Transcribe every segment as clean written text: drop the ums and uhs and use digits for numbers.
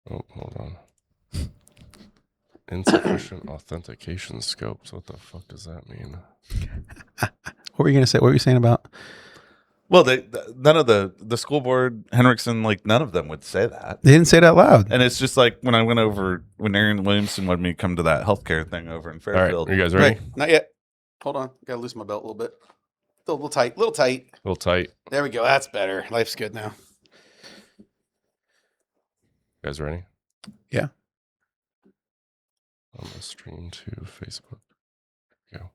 Oh, hold on. Insufficient authentication scopes. What the fuck does that mean? What were you going to say? What were you saying about? Well, none of the school board, Henriksen, like none of them would say that. They didn't say it out loud. And it's just like when I went over, when Aaron Williamson wanted me to come to that healthcare thing over in Fairfield. All right, you guys ready? Right, not yet. Hold on. Got to loosen my belt a little bit. A little tight. A little tight. There we go. That's better. Life's good now. You guys ready? Yeah. I'm going to stream to Facebook. Go.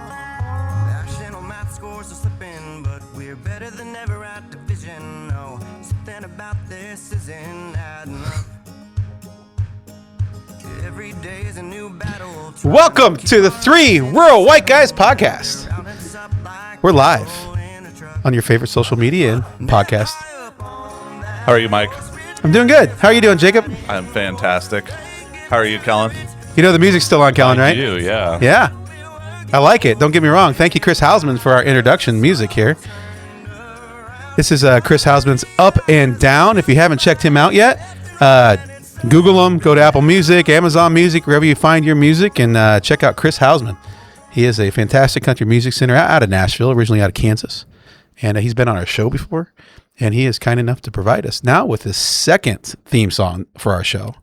National math scores are slipping, but we're better than ever at division. No, something about this isn't adding up. Every day is a new battle. Welcome to the Three Rural White Guys podcast. We're live on your favorite social media and podcast. How are you, Mike? I'm doing good. How are you doing, Jacob? I'm fantastic. How are you, Kellen? You know the music's still on, Kellen, right? I do, yeah. Yeah. I like it. Don't get me wrong. Thank you, Chris Housman, for our introduction music here. This is Chris Housman's Up and Down. If you haven't checked him out yet, Google him. Go to Apple Music, Amazon Music, wherever you find your music, and check out Chris Housman. He is a fantastic country music singer out of Nashville, originally out of Kansas. And he's been on our show before. And he is kind enough to provide us now with his second theme song for our show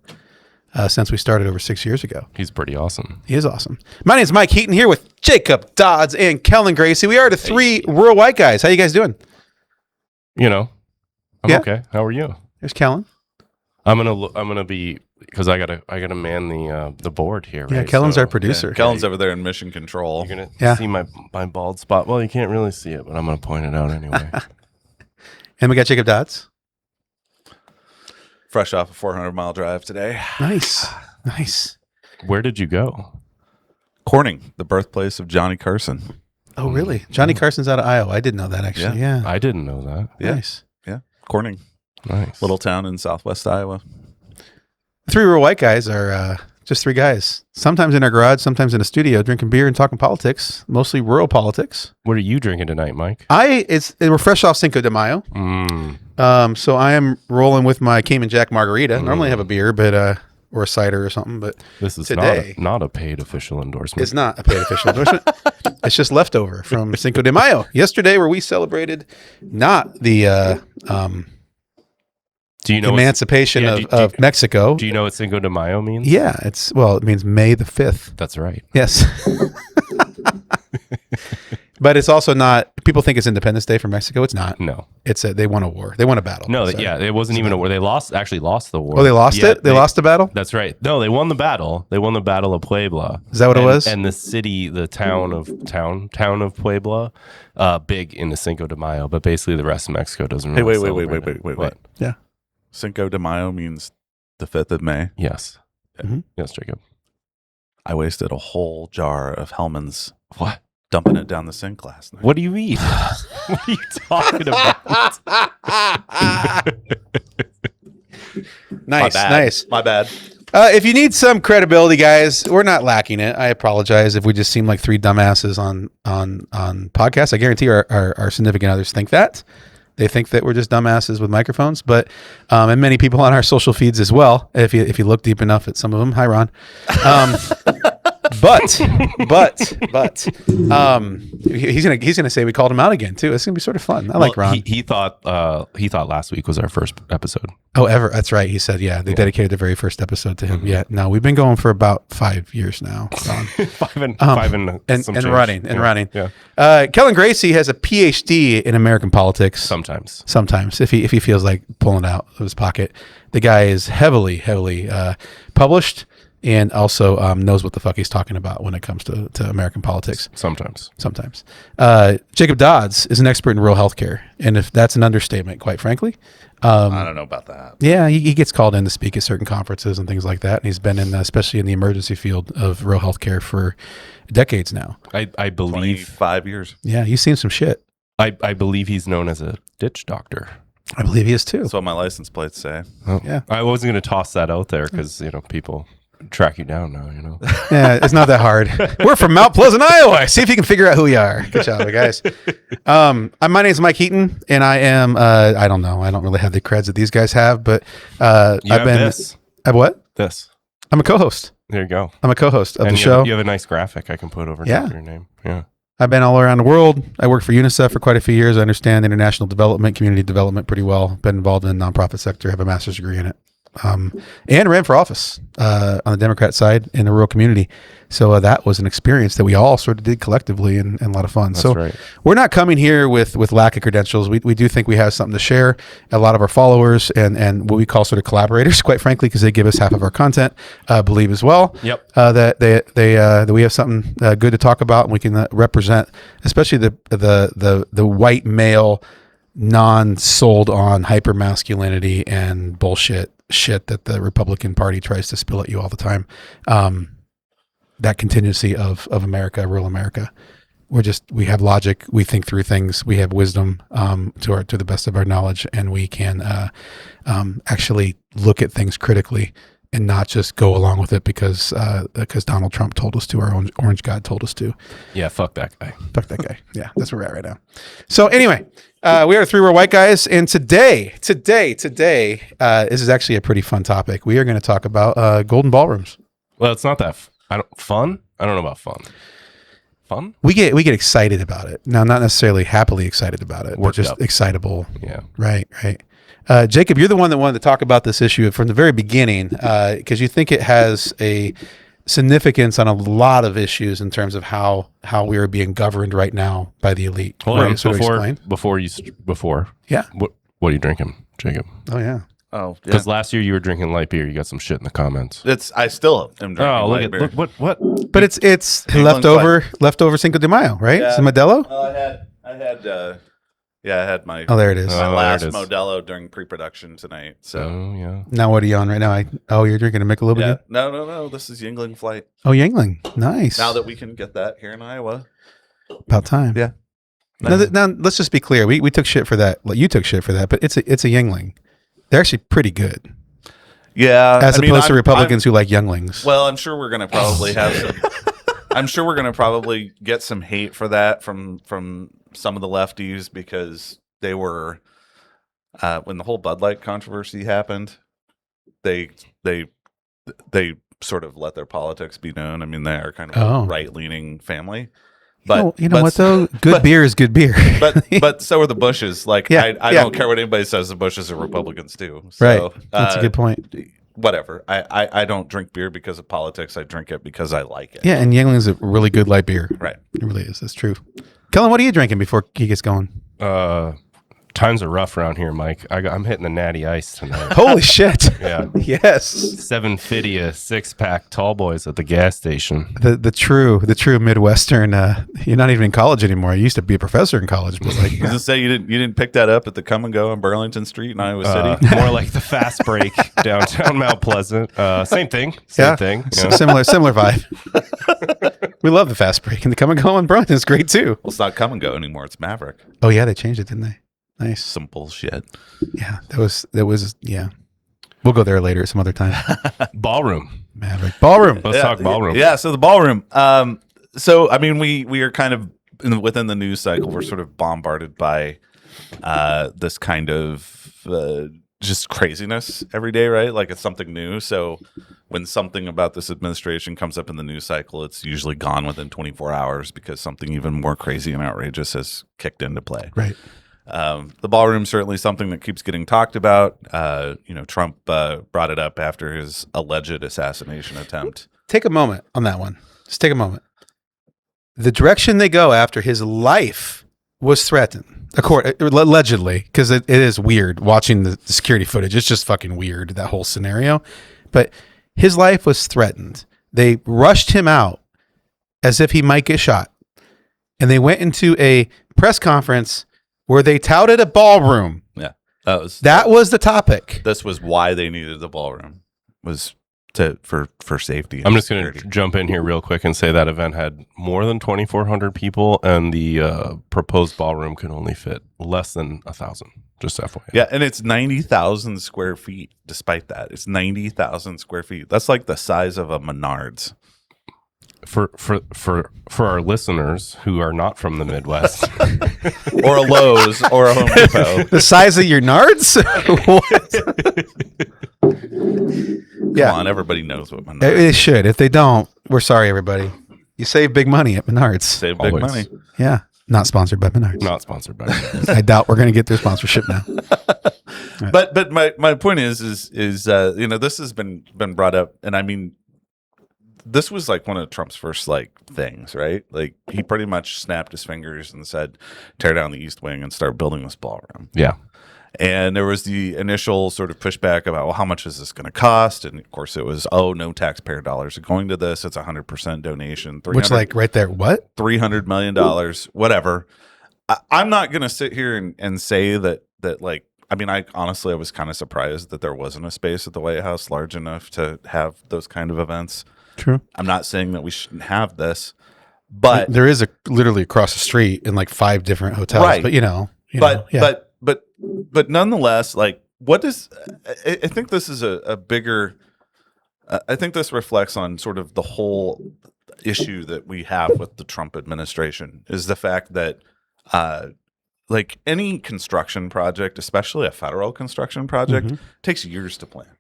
since we started over 6 years ago. He's pretty awesome. He is awesome. My name is Mike Heaton here with Jacob Dodds and Kellen Gracie. We are the Three Rural White Guys. How you guys doing? You know, I'm Yeah. okay. How are you? There's Kellen. I'm gonna be because I gotta man the board here. Yeah, right? Kellen's So our producer. Kellen's over there in mission control. You're gonna Yeah. see my bald spot. Well, you can't really see it, but I'm gonna point it out anyway. And we got Jacob Dodds. Fresh off a 400-mile drive today. Nice. Nice. Where did you go? Corning, the birthplace of Johnny Carson. Oh, really? Johnny Carson's out of Iowa. I didn't know that, actually. Yeah. I didn't know that. Yeah. Nice. Yeah, Corning, Nice. little town in southwest Iowa. The Three Rural White Guys are just three guys, sometimes in our garage, sometimes in a studio, drinking beer and talking politics, mostly rural politics. What are you drinking tonight, Mike? We're fresh off Cinco de Mayo. So I am rolling with my Cayman Jack margarita. Normally I have a beer, but or a cider or something, but This is today not a paid official endorsement. it's not a paid official endorsement. It's just leftover from Cinco de Mayo yesterday, where we celebrated not the Do you know emancipation of Mexico. Do you know what Cinco de Mayo means? Yeah, it means May the 5th. That's right. Yes. But it's also not, people think it's Independence Day for Mexico. It's not. No. They won a war. They won a battle. No. So- Yeah, it wasn't even a war. They actually lost the war. Oh, they lost Yeah, it? They lost the battle? That's right. No, they won the battle. They won the Battle of Puebla. Is that what it was? And the city, the town of Puebla, big into Cinco de Mayo, but basically the rest of Mexico doesn't Hey, really wait. celebrate it. What? Yeah. Cinco de Mayo means the 5th of May. Yes. Mhm. Yes, Jacob. I wasted a whole jar of Hellman's, What? dumping it down the sink last night. What do you eat? What are you talking about? Nice. My bad. If you need some credibility, guys, we're not lacking it. I apologize if we just seem like three dumbasses on podcasts. I guarantee our significant others think that. They think that we're just dumbasses with microphones, but and many people on our social feeds as well. If you look deep enough at some of them, hi Ron. But he's gonna say we called him out again too. It's gonna be sort of fun. I like Ron. He thought last week was our first episode. Oh, ever? That's right. He said, yeah, they dedicated the very first episode to him. Mm-hmm. Yeah. No, we've been going for about 5 years now. five and running. Yeah. Kellen Gracie has a PhD in American politics. Sometimes, if he feels like pulling out of his pocket. The guy is heavily published and also knows what the fuck he's talking about when it comes to American politics. Sometimes. Jacob Dodds is an expert in rural healthcare, and if that's an understatement, quite frankly. I don't know about that. Yeah, he gets called in to speak at certain conferences and things like that, and he's been in, especially in the emergency field of rural healthcare for decades now. I believe 25 years. Yeah, you've seen some shit. I believe he's known as a ditch doctor. I believe he is too. That's what my license plates say. Oh. Yeah. I wasn't going to toss that out there because people. track you down now. You know. Yeah, it's not that hard. We're from Mount Pleasant, Iowa. See if you can figure out who we are. Good job, guys. My name is Mike Heaton, and I am. I don't know. I don't really have the creds that these guys have, but I've been. This. I've what? This. I'm a co-host. There you go. I'm a co-host of And the show. You have a nice graphic I can put over top of your name. Yeah. I've been all around the world. I worked for UNICEF for quite a few years. I understand international development, community development pretty well. Been involved in the nonprofit sector. Have a master's degree in it. And ran for office on the Democrat side in the rural community. So that was an experience that we all sort of did collectively and a lot of fun. That's so right. We're not coming here with lack of credentials. We do think we have something to share. A lot of our followers and what we call sort of collaborators, quite frankly, because they give us half of our content, believe as well. Yep. That we have something good to talk about, and we can represent, especially the white male, non-sold on hypermasculinity and bullshit shit that the Republican Party tries to spill at you all the time. That contingency of America, rural America. We have logic. We think through things. We have wisdom to the best of our knowledge, and we can actually look at things critically and not just go along with it because Donald Trump told us to, our own orange god told us to. Yeah, fuck that guy. Fuck that guy. Yeah, that's where we're at right now. So anyway, we are three Real White Guys, and today, this is actually a pretty fun topic. We are going to talk about golden ballrooms. Well, it's not that fun. I don't know about fun. Fun? We get excited about it. Now, not necessarily happily excited about it, but Worked just up. excitable. Yeah. Right. Jacob, you're the one that wanted to talk about this issue from the very beginning because you think it has a significance on a lot of issues in terms of how we are being governed right now by the elite. Hold on. Explain? Before. Yeah. What are you drinking, Jacob? Oh, yeah. Oh, yeah. Because last year you were drinking light beer. You got some shit in the comments. I still am drinking. Oh, light beer. look what? But it's leftover Cinco de Mayo, right? Yeah. Some Modelo? I had my Oh, there it is. my Oh, last there it is. Modelo during pre-production tonight. So Oh yeah. Now what are you on right now? You're drinking a Michelob yeah, again? no, this is Yingling Flight. Oh, Yangling. Nice. Now that we can get that here in Iowa. About time. Yeah. Now, let's just be clear. We took shit for that. Well, you took shit for that, but it's a Yingling. They're actually pretty good. Yeah, As opposed to Republicans who like younglings. Well, I'm sure we're going to probably have some. I'm sure we're going to probably get some hate for that from some of the lefties because they were when the whole Bud Light controversy happened. They sort of let their politics be known. I mean, they are kind of a right-leaning family. But you know what though? Good beer is good beer. but so are the Bushes. Like I don't care what anybody says. The Bushes are Republicans too. So, right. That's a good point. Whatever. I don't drink beer because of politics. I drink it because I like it. Yeah, and Yingling is a really good light beer. Right. It really is. That's true. Kellen, what are you drinking before he gets going? Times are rough around here, Mike. I'm hitting the natty ice tonight. Holy shit. Yeah. Yes. $7.50 a 6-pack tall boys at the gas station. The true Midwestern. You're not even in college anymore. You used to be a professor in college, but like I was gonna say you didn't pick that up at the Come and Go on Burlington Street in Iowa City. More like the Fast Break downtown Mount Pleasant. Same thing. Same thing. You know? Similar vibe. We love the Fast Break, and the Come and Go on Burlington is great too. Well, it's not Come and Go anymore. It's Maverick. Oh yeah, they changed it, didn't they? Nice. Some bullshit. Yeah, that was yeah. We'll go there later some other time. Ballroom. Maverick Ballroom. Let's talk ballroom. Yeah. So the ballroom. So I mean, we are kind of within the news cycle. We're sort of bombarded by this kind of just craziness every day, right? Like it's something new. So when something about this administration comes up in the news cycle, it's usually gone within 24 hours because something even more crazy and outrageous has kicked into play. Right. The ballroom certainly something that keeps getting talked about. Trump brought it up after his alleged assassination attempt. Take a moment on that one. Just take a moment. The direction they go after his life was threatened, allegedly, because it is weird watching the security footage. It's just fucking weird, that whole scenario. But his life was threatened. They rushed him out as if he might get shot. And they went into a press conference where they touted a ballroom. Yeah, that was the topic. This was why they needed the ballroom, was for safety. I'm just going to jump in here real quick and say that event had more than 2,400 people, and the proposed ballroom could only fit less than 1,000. Just FYI. Yeah, and it's 90,000 square feet. Despite that, it's 90,000 square feet. That's like the size of a Menards. For our listeners who are not from the Midwest, Or a Lowe's or a Home Depot. The size of your nards? Yeah. Come on, everybody knows what Menards They should. If they don't, we're sorry, everybody. You save big money at Menards. save big Always. money. Yeah. Not sponsored by Menards. not sponsored by. I doubt we're going to get their sponsorship now. But my point is you know, this has been brought up, and I mean, this was like one of Trump's first like things, right? Like he pretty much snapped his fingers and said, "Tear down the East Wing and start building this ballroom." Yeah. And there was the initial sort of pushback about, well, how much is this going to cost? And of course, it was, oh, no taxpayer dollars are going to this. It's 100% donation. Which, like, right there, what? $300 million, whatever. I'm not going to sit here and say that like, I mean, I honestly was kind of surprised that there wasn't a space at the White House large enough to have those kind of events. True. I'm not saying that we shouldn't have this, but There is literally across the street in like 5 different hotels. Right. But, you know, yeah. But nonetheless, like, what is? I think this is a bigger. I think this reflects on sort of the whole issue that we have with the Trump administration is the fact that, like any construction project, especially a federal construction project, takes years to plan.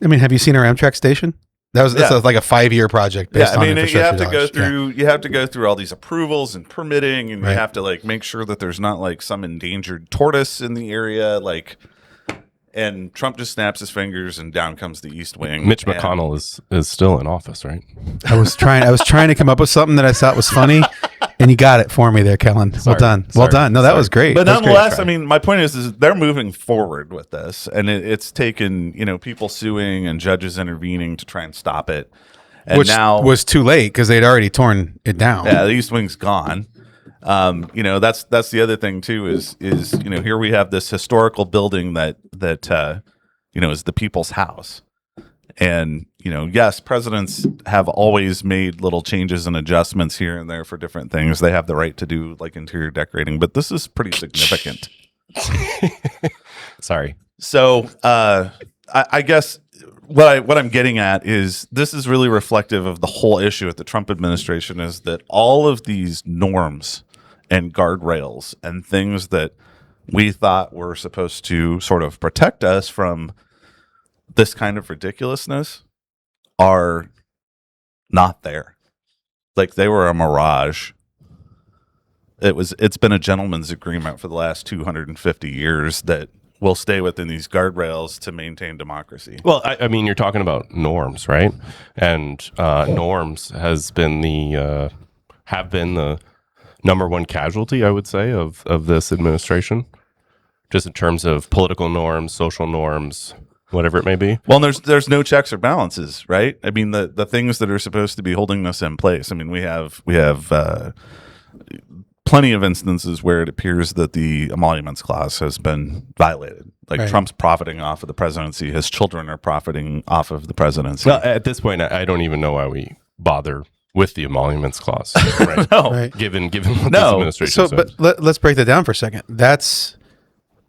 I mean, have you seen our Amtrak station? That's like a 5-year project. Based on you have to infrastructure go dollars. through. You have to go through all these approvals and permitting, and Right. you have to like make sure that there's not like some endangered tortoise in the area, like. And Trump just snaps his fingers, and down comes the East Wing. Mitch and- McConnell is still in office, right? I was trying to come up with something that I thought was funny, and you got it for me there, Kellen. Well Sorry. done. Well Sorry. done. No, that Sorry. was great. But That was great. nonetheless, I mean, my point is they're moving forward with this, and it's taken people suing and judges intervening to try and stop it. And Which now was too late because they'd already torn it down. yeah, the East Wing's gone. That's the other thing too is here we have this historical building that is the people's house. And, yes, presidents have always made little changes and adjustments here and there for different things. They have the right to do like interior decorating, but this is pretty significant. Sorry. So I guess what I'm getting at is this is really reflective of the whole issue with the Trump administration is that all of these norms and guardrails and things that we thought were supposed to sort of protect us from this kind of ridiculousness are not there. Like they were a mirage. It's been a gentleman's agreement for the last 250 years that we'll stay within these guardrails to maintain democracy. Well, I mean, you're talking about norms, right? And norms have been the number one casualty, I would say, of this administration, just in terms of political norms, social norms, whatever it may be. Well, there's no checks or balances, right? I mean, the things that are supposed to be holding this in place. I mean, we have plenty of instances where it appears that the emoluments clause has been violated. Like Right. Trump's profiting off of the presidency, his children are profiting off of the presidency. Well, at this point, I don't even know why we bother with the emoluments clause, right? no, Right. Given what No. this administration So, says. but let's break that down for a second.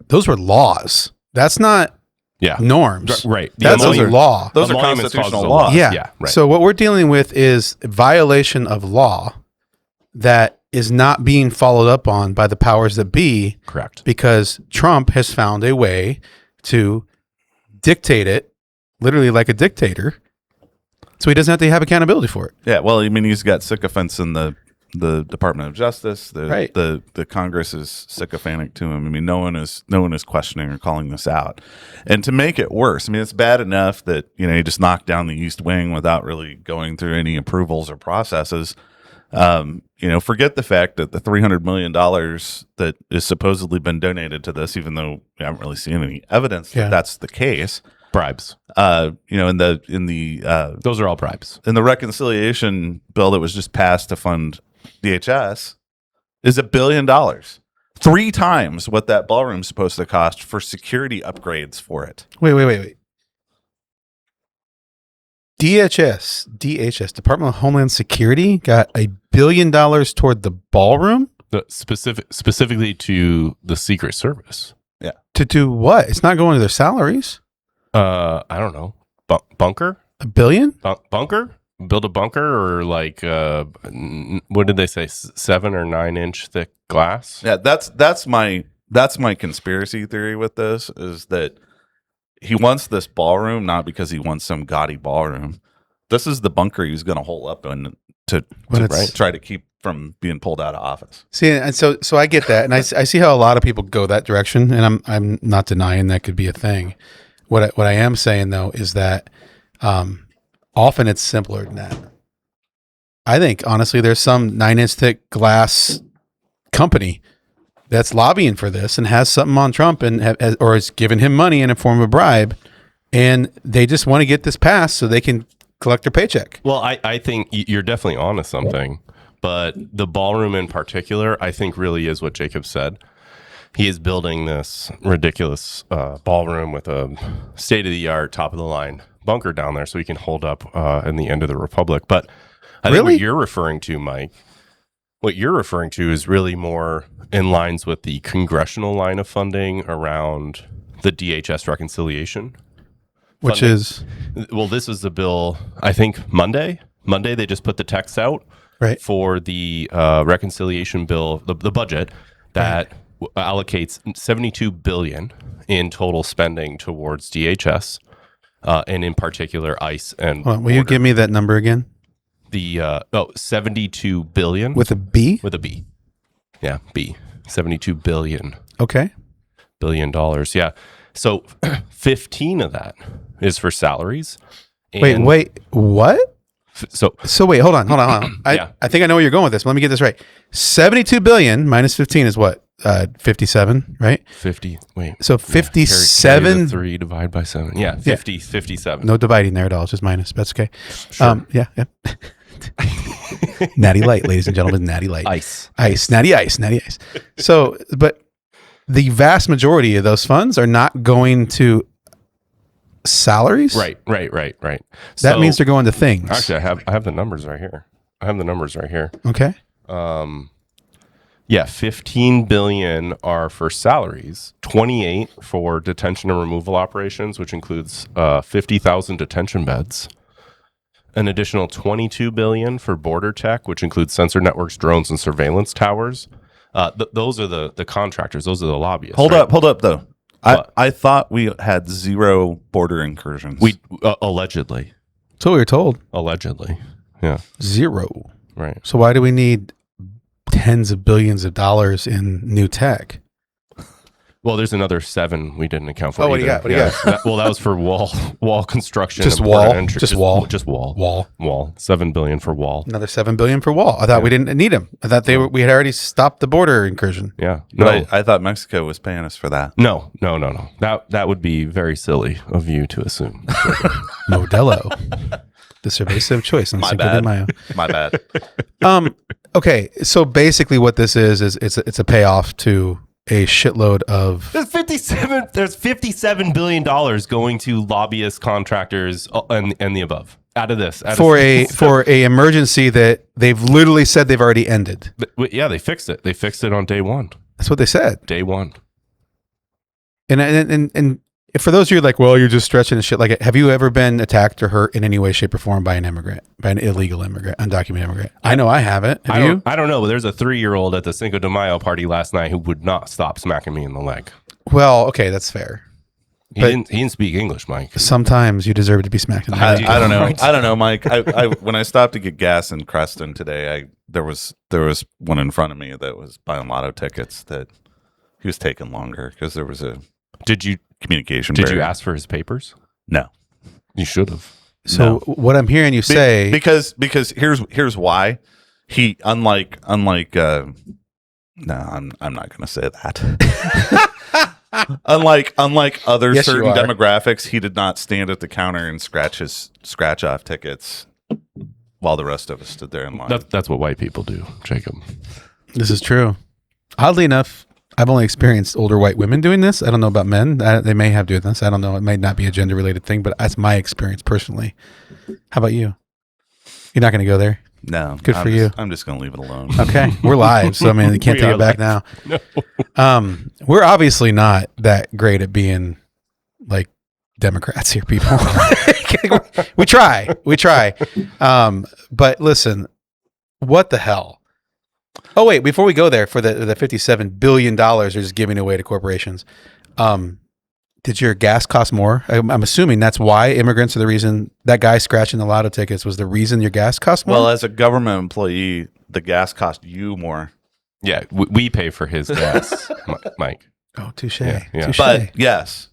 Those were laws. That's not Yeah. norms. Right. The That's a emolument- law. those are emoluments clause constitutional is a law. laws. Yeah. Yeah, right. So what we're dealing with is a violation of law that is not being followed up on by the powers that be Correct. because Trump has found a way to dictate it, literally like a dictator, so he doesn't have to have accountability for it. Yeah, well, I mean, he's got sycophants in the Department of Justice. Right. The Congress is sycophantic to him. I mean, no one is questioning or calling this out. And to make it worse, I mean, it's bad enough that he just knocked down the East Wing without really going through any approvals or processes. Forget the fact that the $300 million that is supposedly been donated to this, even though we haven't really seen any evidence Yeah. that that's the case. Bribes. In the Those are all bribes. in the reconciliation bill that was just passed to fund DHS is $1 billion, 3 times what that ballroom's supposed to cost for security upgrades for it. Wait. DHS, Department of Homeland Security, got $1 billion toward the ballroom Specifically to the Secret Service. Yeah, To do what? It's not going to their salaries. I don't know. Bunker? $1 billion? Bunker? Build a bunker, or like what did they say? 7 or 9 inch thick glass? Yeah, that's my conspiracy theory with this, is that he wants this ballroom not because he wants some gaudy ballroom. This is the bunker he's going to hole up in to try to keep from being pulled out of office. See, and so I get that, and I see how a lot of people go that direction, and I'm not denying that could be a thing. What I am saying though is that often it's simpler than that. I think honestly, there's some 9-inch thick glass company that's lobbying for this and has something on Trump or has given him money in a form of a bribe, and they just want to get this passed so they can collect their paycheck. Well, I think you're definitely onto something, but the ballroom in particular, I think really is what Jacob said. He is building this ridiculous ballroom with a state-of-the-art, top-of-the-line bunker down there so he can hold up in the end of the Republic. But I think what you're referring to, Mike, is really more in lines with the congressional line of funding around the DHS reconciliation. Which is? Well, this is the bill, I think, Monday. Monday, they just put the text out for the reconciliation bill, the budget that allocates $72 billion in total spending towards DHS, and in particular ICE and will you give me that number again? The $72 billion with a B? With a B. Yeah, B. $72 billion. Okay. $billion. Yeah. So 15 of that is for salaries. And wait, what? So wait, hold on. I think I know where you're going with this. Let me get this right. 72 billion minus 15 is what? 57, right? 50. Wait. So 57. Carry the 3 divide by 7. Yeah, 57. No dividing there at all. It's just minus. That's okay. Sure. Yeah. Natty Light, ladies and gentlemen, Natty Light. Ice. Natty Ice. So, but the vast majority of those funds are not going to salaries. Right. That means they're going to things. Actually, I have the numbers right here. Okay. Yeah, 15 billion are for salaries, 28 for detention and removal operations, which includes 50,000 detention beds. An additional 22 billion for border tech, which includes sensor networks, drones, and surveillance towers. Those are the contractors. Those are the lobbyists. Hold up, though. I thought we had 0 border incursions. We allegedly. That's what we were told. Allegedly, yeah. 0. Right. So why do we need tens of billions of dollars in new tech? Well, there's another 7 we didn't account for. Oh, what do you got? That was for wall construction. Just wall. Just wall. 7 billion for wall. Another 7 billion for wall. I thought we didn't need them. I thought we had already stopped the border incursion. Yeah. No, I thought Mexico was paying us for that. No. That would be very silly of you to assume. Modelo. The cerveza choice. My bad. Okay, so basically what this is it's a payoff to a shitload of... There's $57 billion going to lobbyists, contractors, and the above. Out of this. For a emergency that they've literally said they've already ended. Yeah, they fixed it. They fixed it on day 1. That's what they said. Day 1. And for those of you like, well, you're just stretching and shit like it. Have you ever been attacked or hurt in any way, shape, or form by an immigrant, by an illegal immigrant, undocumented immigrant? I know I haven't. Have you? I don't know, but there's a 3-year-old at the Cinco de Mayo party last night who would not stop smacking me in the leg. Well, okay, that's fair. He didn't speak English, Mike. Sometimes you deserve to be smacked in the leg. I don't know. I don't know, Mike. I when I stopped to get gas in Creston today, there was one in front of me that was buying lotto tickets that he was taking longer because there was a communication barrier. Did you ask for his papers? No. You should have. So what I'm hearing you say, because here's why. He unlike no, I'm not going to say that. unlike other certain demographics, he did not stand at the counter and scratch off tickets while the rest of us stood there in line. That's what white people do, Jacob. This is true. Oddly enough, I've only experienced older white women doing this. I don't know about men. They may have doing this. I don't know. It may not be a gender related thing, but that's my experience personally. How about you? You're not going to go there? No, Good for you. I'm just going to leave it alone. Okay, we're live, so I mean, you can't We take are it back live. now. We're obviously not that great at being like Democrats here, people. we try. But listen, what the hell? Oh wait, before we go there, for the $57 billion they're just giving away to corporations, did your gas cost more? I'm assuming that's why immigrants are the reason. That guy scratching the lotto tickets was the reason your gas cost more. Well, as a government employee, the gas cost you more. Yeah, we pay for his gas, Mike. oh, touche. Yeah. Touche. But yes,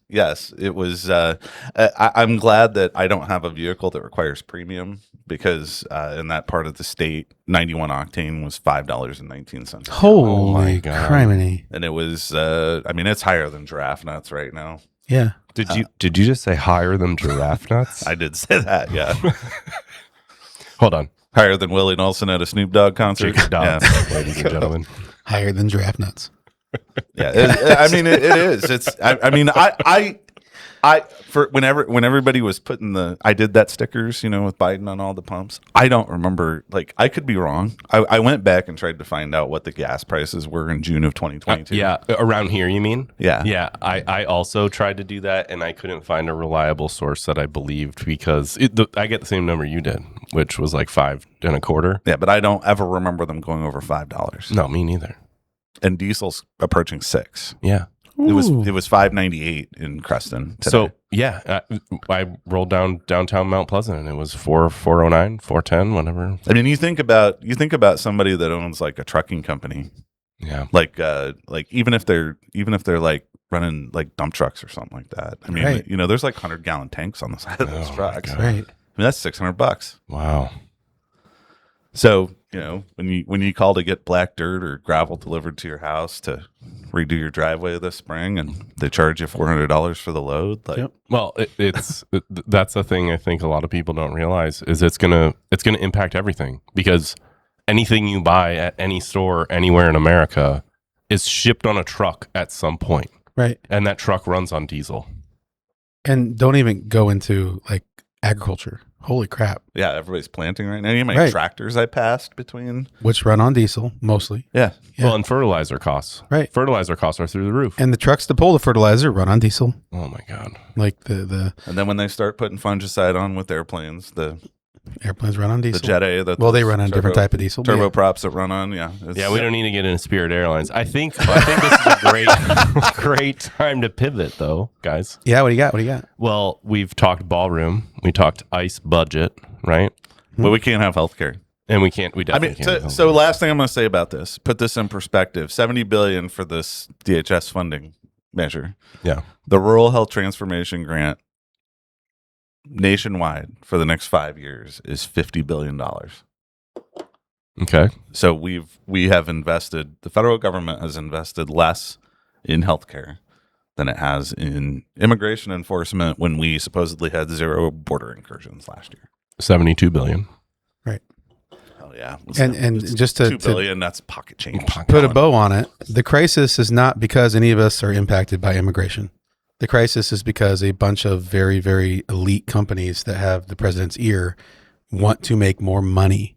it was. I'm glad that I don't have a vehicle that requires premium, because in that part of the state, 91 octane was $5.19. Holy Oh my God. criminy. And it was. I mean, it's higher than giraffe nuts right now. Yeah. Did you just say higher than giraffe nuts? I did say that. Yeah, Hold on. higher than Willie Nelson at a Snoop Dogg concert. Jacob Dobbs, Yeah. ladies and gentlemen. Higher than giraffe nuts. Yeah, I mean, it is. It's. I mean, for when everybody was putting I did that stickers, with Biden on all the pumps. I don't remember. Like, I could be wrong. I went back and tried to find out what the gas prices were in June of 2022. Yeah, around here, you mean? Yeah. Yeah, I also tried to do that, and I couldn't find a reliable source that I believed, because I get the same number you did, which was like $5.25. Yeah, but I don't ever remember them going over $5. No, me neither. And diesel's approaching $6. Yeah. It was $5.98 in Creston today. So yeah, I rolled downtown Mount Pleasant, and it was $4.09, $4.10, whatever. I mean, you think about somebody that owns like a trucking company, Yeah. like even if they're like running like dump trucks or something like that. I mean, Right. there's like 100-gallon tanks on the side of those Oh, my trucks. God. I mean, Right. that's $600. Wow. So, when you call to get black dirt or gravel delivered to your house to redo your driveway this spring, and they charge you $400 for the load, like, Yep. Well, that's the thing I think a lot of people don't realize is it's gonna impact everything, because anything you buy at any store anywhere in America is shipped on a truck at some point, Right. and that truck runs on diesel. And don't even go into like agriculture. Holy crap. yeah, everybody's planting right now. You know how many Right. tractors I passed between? Which run on diesel mostly. Yeah. Yeah. Well, and fertilizer costs. Right. Fertilizer costs are through the roof. And the trucks to pull the fertilizer run on diesel. Oh my God. Like the And then when they start putting fungicide on with airplanes, the airplanes run on diesel. Jet A, Well, they run on a different type of diesel. but turboprops that run on, yeah. Yeah, we don't need to get into Spirit Airlines. I think this is a great time to pivot, though, guys. Yeah, what do you got? Well, we've talked ballroom, we talked ice budget, right? But we can't have healthcare. And we definitely can't. So last thing I'm going to say about this, put this in perspective: $70 billion for this DHS funding measure. Yeah. The Rural Health Transformation Grant nationwide for the next 5 years is $50 billion. Okay. So we have invested. The federal government has invested less in healthcare than it has in immigration enforcement, when we supposedly had 0 border incursions last year. 72 billion. Right. Oh yeah, And just to $2 billion, that's pocket change. put a bow on it, the crisis is not because any of us are impacted by immigration. The crisis is because a bunch of very, very elite companies that have the president's ear want to make more money.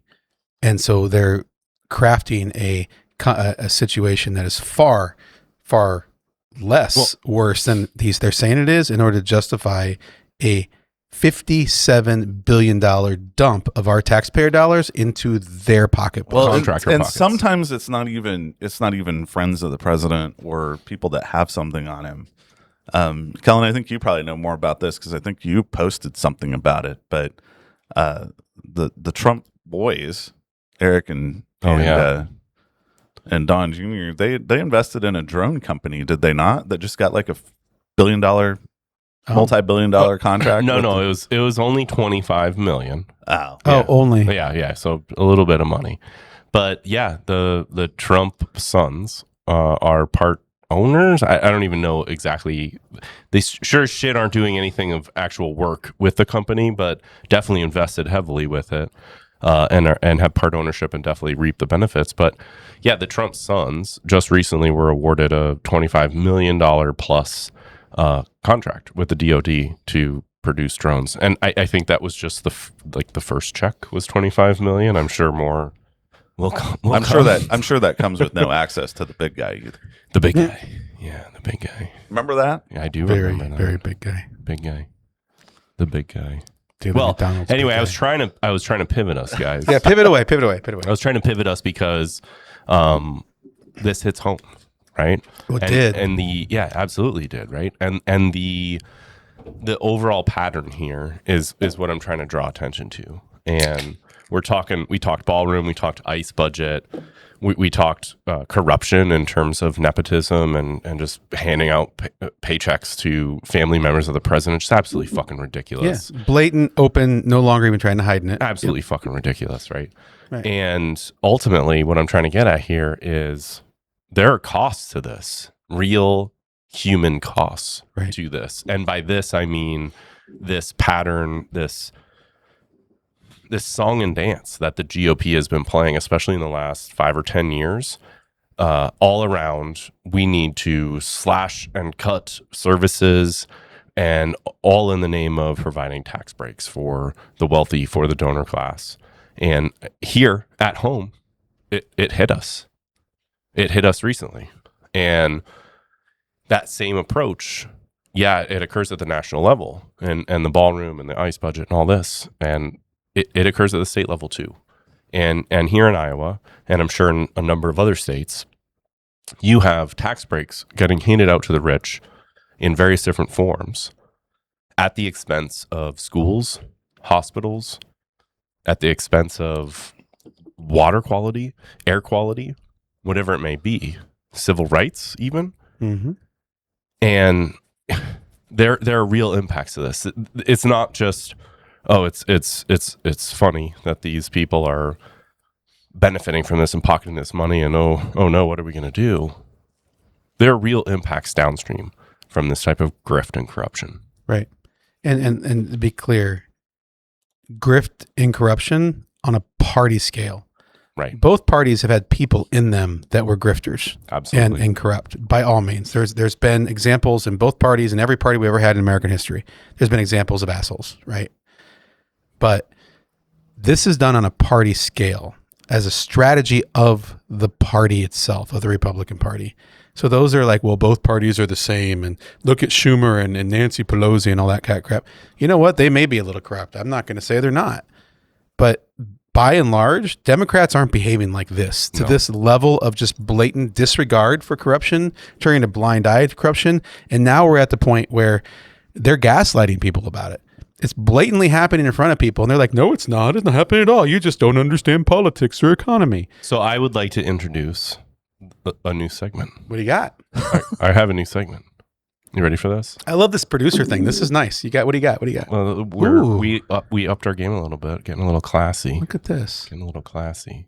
And so they're crafting a situation that is far, far less worse than they're saying it is, in order to justify a $57 billion dump of our taxpayer dollars into their pocketbook. Well, Contractor and pockets. sometimes it's not even friends of the president or people that have something on him. Kellen, I think you probably know more about this because I think you posted something about it. But the Trump boys, Eric and Don Jr., they invested in a drone company, did they not? That just got like a multi-billion-dollar contract. No, it was only 25 million. Oh, Oh, only. Yeah. So a little bit of money, but yeah, the Trump sons are part owners. I don't even know exactly. They sure as shit aren't doing anything of actual work with the company, but definitely invested heavily with it, and have part ownership and definitely reap the benefits. But yeah, the Trump sons just recently were awarded a $25 million plus contract with the DoD to produce drones. And I think that was just the first check was 25 million. I'm sure more will come. I'm sure that comes with no access to the big guy either. The big guy. Yeah, the big guy. Remember that? Yeah, I do Very, remember that. very big guy. Big guy. The big guy. Dude, Well, McDonald's anyway, big I was guy. trying to pivot us, guys. Yeah, pivot away. I was trying to pivot us because this hits home, right? Well, it did. And absolutely did, right? And the overall pattern here is what I'm trying to draw attention to. And we talked ballroom, we talked ICE budget, we talked corruption in terms of nepotism and just handing out paychecks to family members of the president. Just absolutely fucking ridiculous. Yeah, blatant, open, no longer even trying to hide in it. Absolutely fucking ridiculous, right? Right. And ultimately, what I'm trying to get at here is there are costs to this, real human costs Right. to this. And by this, I mean this pattern, this song and dance that the GOP has been playing, especially in the last 5 or 10 years, all around. We need to slash and cut services, and all in the name of providing tax breaks for the wealthy, for the donor class. And here at home, it hit us. It hit us recently. And that same approach, it occurs at the national level and the ballroom and the ICE budget and all this. And it occurs at the state level too. And here in Iowa, and I'm sure in a number of other states, you have tax breaks getting handed out to the rich in various different forms at the expense of schools, hospitals, at the expense of water quality, air quality, whatever it may be, civil rights even. Mm-hmm. And there are real impacts to this. It's not just, it's funny that these people are benefiting from this and pocketing this money and oh no, what are we going to do? There are real impacts downstream from this type of grift and corruption. Right. And to be clear, grift and corruption on a party scale. Right. Both parties have had people in them that were grifters Absolutely. and corrupt by all means. There's been examples in both parties and every party we ever had in American history. There's been examples of assholes, right? But this is done on a party scale as a strategy of the party itself, of the Republican Party. So those are like, well, both parties are the same. And look at Schumer and Nancy Pelosi and all that kind of crap. You know what? They may be a little corrupt. I'm not going to say they're not. But by and large, Democrats aren't behaving like this, to this level of just blatant disregard for corruption, turning a blind eye to corruption. And now we're at the point where they're gaslighting people about it. It's blatantly happening in front of people. And they're like, no, it's not. It's not happening at all. You just don't understand politics or economy. So I would like to introduce a new segment. What do you got? I have a new segment. You ready for this? I love this producer thing. This is nice. What do you got? Well, we upped our game a little bit, getting a little classy. Look at this. Getting a little classy.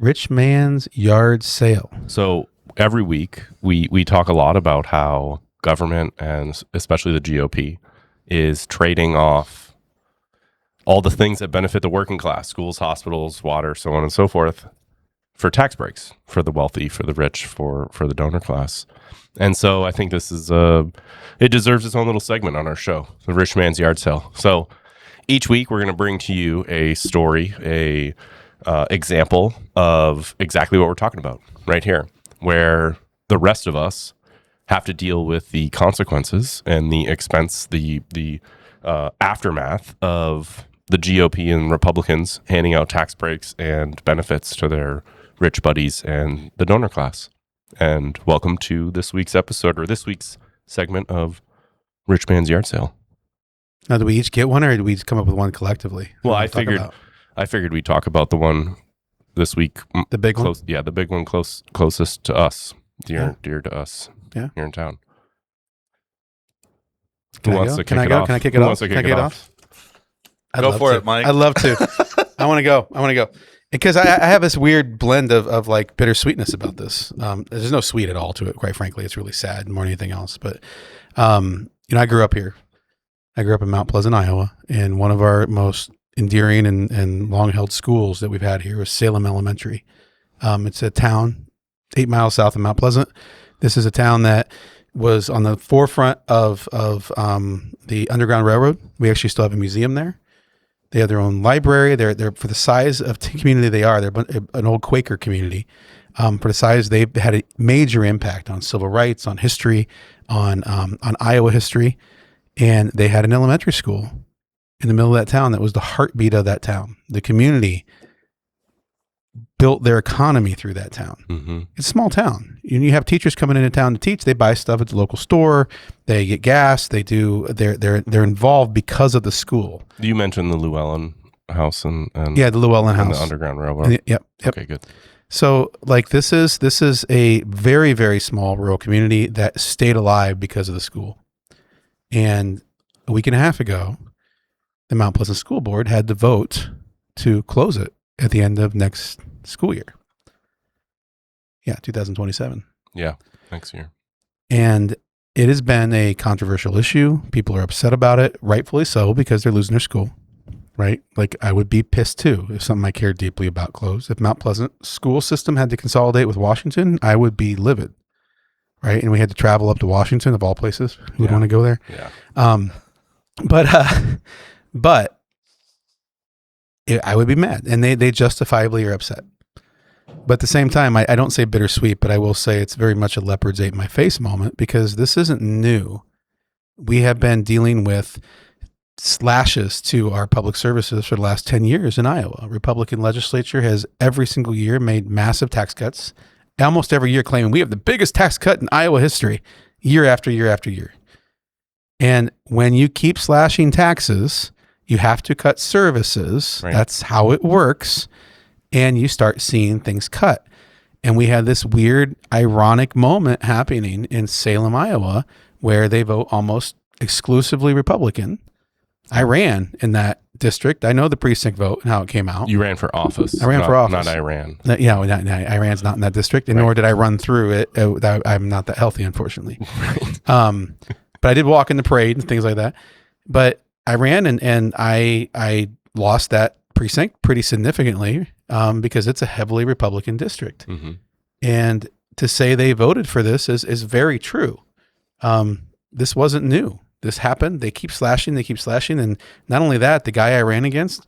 Rich man's yard sale. So every week we talk a lot about how government and especially the GOP is trading off all the things that benefit the working class, schools, hospitals, water, so on and so forth, for tax breaks for the wealthy, for the rich, for the donor class. And so I think this is it deserves its own little segment on our show, the Rich Man's Yard Sale. So each week we're going to bring to you a story, a example of exactly what we're talking about right here, where the rest of us have to deal with the consequences and the expense, the aftermath of the GOP and Republicans handing out tax breaks and benefits to their rich buddies and the donor class. And welcome to this week's episode, or this week's segment of Rich Man's Yard Sale. Now, do we each get one, or did we just come up with one collectively? Well, I figured we'd talk about the one this week. The big one? Yeah, the big one closest to us, dear to us here in town. Can I go? Can I go? Can I kick it off? Can I kick it off? Go for it, Mike. I'd love to. I want to go. Because I have this weird blend of like bittersweetness about this. There's no sweet at all to it, quite frankly. It's really sad more than anything else. But, I grew up here. I grew up in Mount Pleasant, Iowa. And one of our most endearing and long-held schools that we've had here was Salem Elementary. It's a town 8 miles south of Mount Pleasant. This is a town that was on the forefront of the Underground Railroad. We actually still have a museum there. They have their own library. They're for the size of community they are. They're an old Quaker community. For the size, they've had a major impact on civil rights, on history, on Iowa history, and they had an elementary school in the middle of that town that was the heartbeat of that town. The community built their economy through that town. Mm-hmm. It's a small town. You have teachers coming into town to teach. They buy stuff at the local store. They get gas. They do. They're involved because of the school. You mentioned the Llewellyn House and Yeah, the Llewellyn and House. the Underground Railroad. Yep. Okay, good. So like this is a very, very small rural community that stayed alive because of the school. And a week and a half ago, the Mount Pleasant School Board had to vote to close it at the end of next school year. Yeah, 2027. Yeah, next year. And it has been a controversial issue. People are upset about it, rightfully so, because they're losing their school, right? Like I would be pissed too if something I cared deeply about closed. If Mount Pleasant school system had to consolidate with Washington, I would be livid, right? And we had to travel up to Washington, of all places. Who would want to go there? Yeah. But I would be mad, and they justifiably are upset. But at the same time, I don't say bittersweet, but I will say it's very much a leopard's ate my face moment, because this isn't new. We have been dealing with slashes to our public services for the last 10 years in Iowa. Republican legislature has every single year made massive tax cuts, almost every year claiming we have the biggest tax cut in Iowa history, year after year after year. And when you keep slashing taxes, you have to cut services. Right. That's how it works. And you start seeing things cut. And we had this weird, ironic moment happening in Salem, Iowa, where they vote almost exclusively Republican. I ran in that district. I know the precinct vote and how it came out. You ran for office. I ran for office. Not Iran. Yeah, Iran's not in that district, and nor did I run through it. I'm not that healthy, unfortunately. But I did walk in the parade and things like that. But I ran and I lost that precinct pretty significantly because it's a heavily Republican district. Mm-hmm. And to say they voted for this is very true. This wasn't new. This happened. They keep slashing. And not only that, the guy I ran against,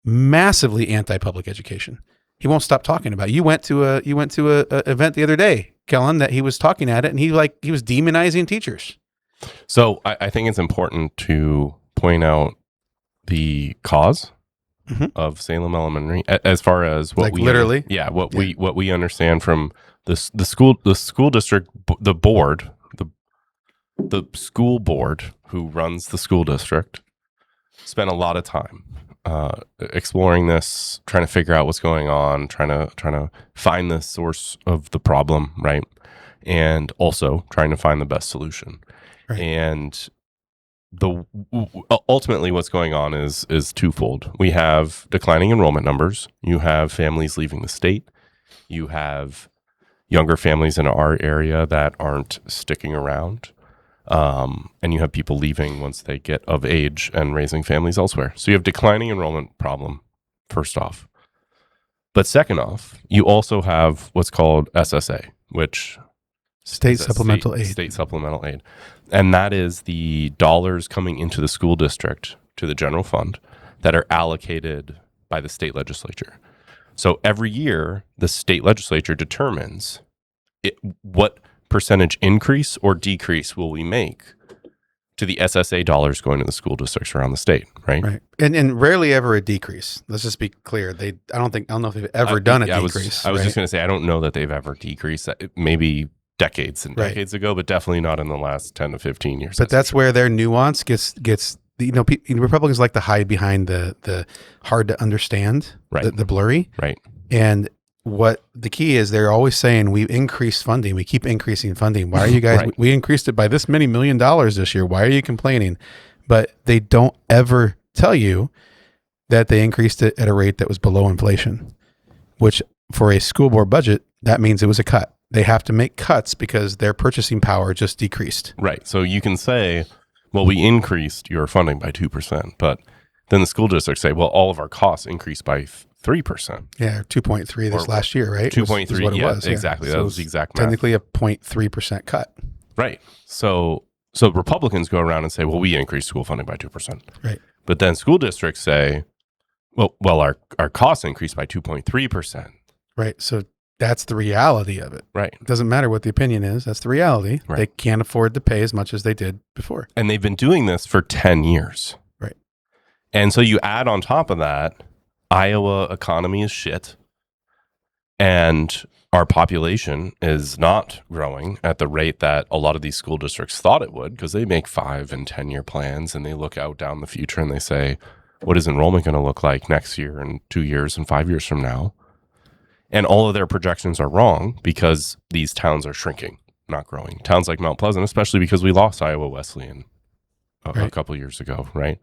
massively anti-public education. He won't stop talking about it. You went to a event the other day, Kellen, that he was talking at it, and he was demonizing teachers. So I think it's important to point out the cause of Salem Elementary, as far as what we literally, what we understand from the school district, the board, the school board who runs the school district spent a lot of time exploring this, trying to figure out what's going on, trying to find the source of the problem, right, and also trying to find the best solution. Right. And ultimately what's going on is twofold. We have declining enrollment numbers. You have families leaving the state. You have younger families in our area that aren't sticking around. And you have people leaving once they get of age and raising families elsewhere. So you have declining enrollment problem, first off. But second off, you also have what's called SSA, which State Supplemental Aid. State Supplemental Aid. And that is the dollars coming into the school district to the general fund that are allocated by the state legislature. So every year, the state legislature determines what percentage increase or decrease will we make to the SSA dollars going to the school districts around the state, right? Right. And rarely ever a decrease. Let's just be clear. I don't know if they've ever done a decrease. I was just going to say, I don't know that they've ever decreased. Maybe decades and decades ago, but definitely not in the last 10 to 15 years. But that's where their nuance gets Republicans like to hide behind the hard to understand, right, the blurry. Right. And what the key is, they're always saying we increase funding. We keep increasing funding. Why are you guys, right, we increased it by this many $1 million this year. Why are you complaining? But they don't ever tell you that they increased it at a rate that was below inflation, which for a school board budget, that means it was a cut. They have to make cuts because their purchasing power just decreased. Right. So you can say, well, we increased your funding by 2%, but then the school districts say, well, all of our costs increased by 3%. Yeah, 2.3 this last year, right? 2.3, what it yeah, was. exactly. So that was the exact math. Technically a 0.3% cut. Right. So Republicans go around and say, well, we increased school funding by 2%. Right. But then school districts say, well, our costs increased by 2.3%. Right. So that's the reality of it. Right. It doesn't matter what the opinion is. That's the reality. Right. They can't afford to pay as much as they did before. And they've been doing this for 10 years. Right. And so you add on top of that, Iowa economy is shit. And our population is not growing at the rate that a lot of these school districts thought it would, because they make 5 and 10-year plans and they look out down the future and they say, what is enrollment going to look like next year and 2 years and 5 years from now? And all of their projections are wrong because these towns are shrinking, not growing. Towns like Mount Pleasant, especially because we lost Iowa Wesleyan a couple years ago, right?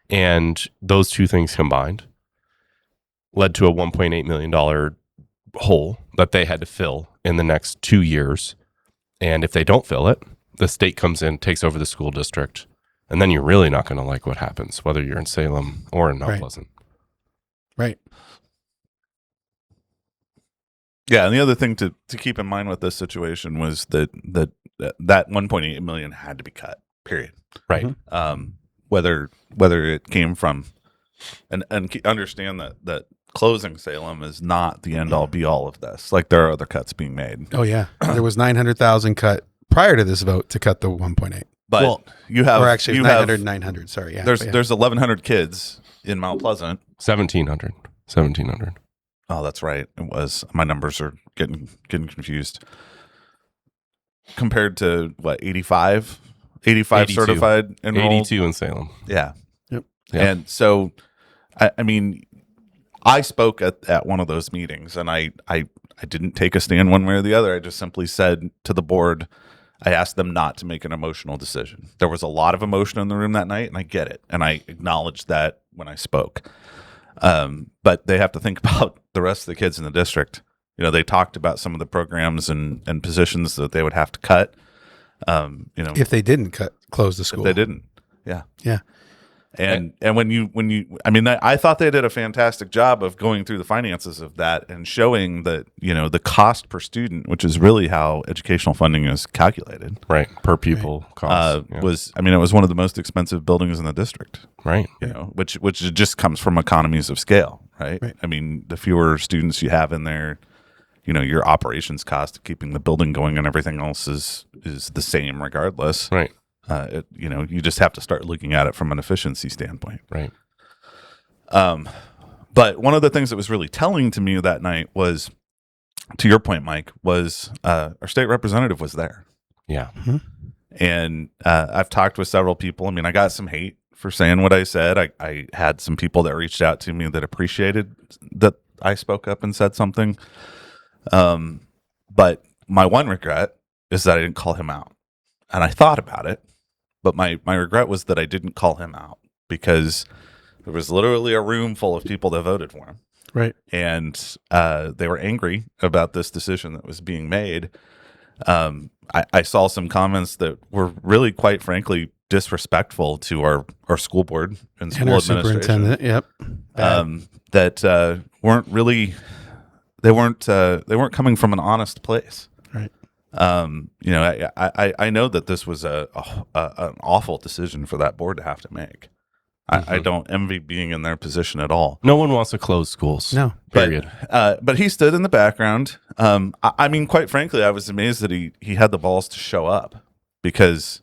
And those two things combined led to a $1.8 million hole that they had to fill in the next 2 years. And if they don't fill it, the state comes in, takes over the school district, and then you're really not going to like what happens, whether you're in Salem or in Mount Pleasant. Right. Yeah, and the other thing to keep in mind with this situation was that 1.8 million had to be cut. Period. Right. Whether it came from, and understand that closing Salem is not the end all be all of this. Like, there are other cuts being made. Oh yeah, there was 900,000 cut prior to this vote to cut the 1.8. But you have, or actually you 900, have 900. Sorry, yeah. There's but yeah. there's 1,100 kids in Mount Pleasant. 1,700. Oh, that's right. It was. My numbers are getting confused. Compared to what, 85 82. certified enrolled. 82 in Salem. Yeah. Yep. And so, I mean, I spoke at one of those meetings, and I didn't take a stand one way or the other. I just simply said to the board, I asked them not to make an emotional decision. There was a lot of emotion in the room that night, and I get it. And I acknowledged that when I spoke. But they have to think about the rest of the kids in the district. You know, they talked about some of the programs and positions that they would have to cut. If they didn't close the school. If they didn't. Yeah. Yeah. And when you I mean, I thought they did a fantastic job of going through the finances of that and showing that, you know, the cost per student, which is really how educational funding is calculated. Right. Per pupil cost. Yeah. It was one of the most expensive buildings in the district. Right. You know, which just comes from economies of scale, right? I mean, the fewer students you have in there, you know, your operations cost of keeping the building going and everything else is the same regardless. Right. You just have to start looking at it from an efficiency standpoint. Right. But one of the things that was really telling to me that night was, to your point, Mike, was our state representative was there. Yeah. Mm-hmm. And I've talked with several people. I mean, I got some hate for saying what I said. I had some people that reached out to me that appreciated that I spoke up and said something. But my one regret is that I didn't call him out. And I thought about it. But my regret was that I didn't call him out, because there was literally a room full of people that voted for him. Right. And they were angry about this decision that was being made. I saw some comments that were really, quite frankly, disrespectful to our school board and school And our administration. superintendent. Yep. That weren't really, they weren't coming from an honest place. Right. I know that this was an awful decision for that board to have to make. I don't envy being in their position at all. No one wants to close schools. No. Period. But he stood in the background. I mean, quite frankly, I was amazed that he had the balls to show up, because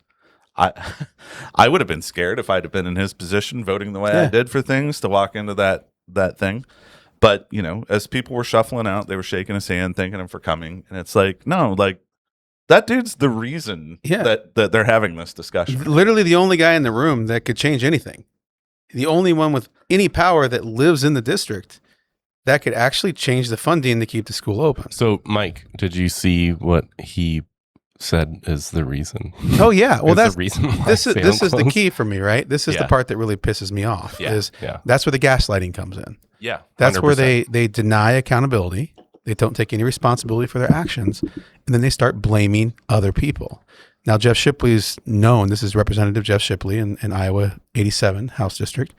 I would have been scared if I'd have been in his position voting the way I did for things, to walk into that thing. But, you know, as people were shuffling out, they were shaking his hand, thanking him for coming. And it's like, no, like, that dude's the reason that they're having this discussion. Literally the only guy in the room that could change anything. The only one with any power that lives in the district that could actually change the funding to keep the school open. So, Mike, did you see what he said is the reason? Oh yeah, well that's the reason why this is the closed? key for me, right? This is the part that really pisses me off. That's where the gaslighting comes in. Yeah, that's 100%. where they deny accountability. They don't take any responsibility for their actions, and then they start blaming other people. Now, Jeff Shipley's known. This is Representative Jeff Shipley in Iowa 87 House District,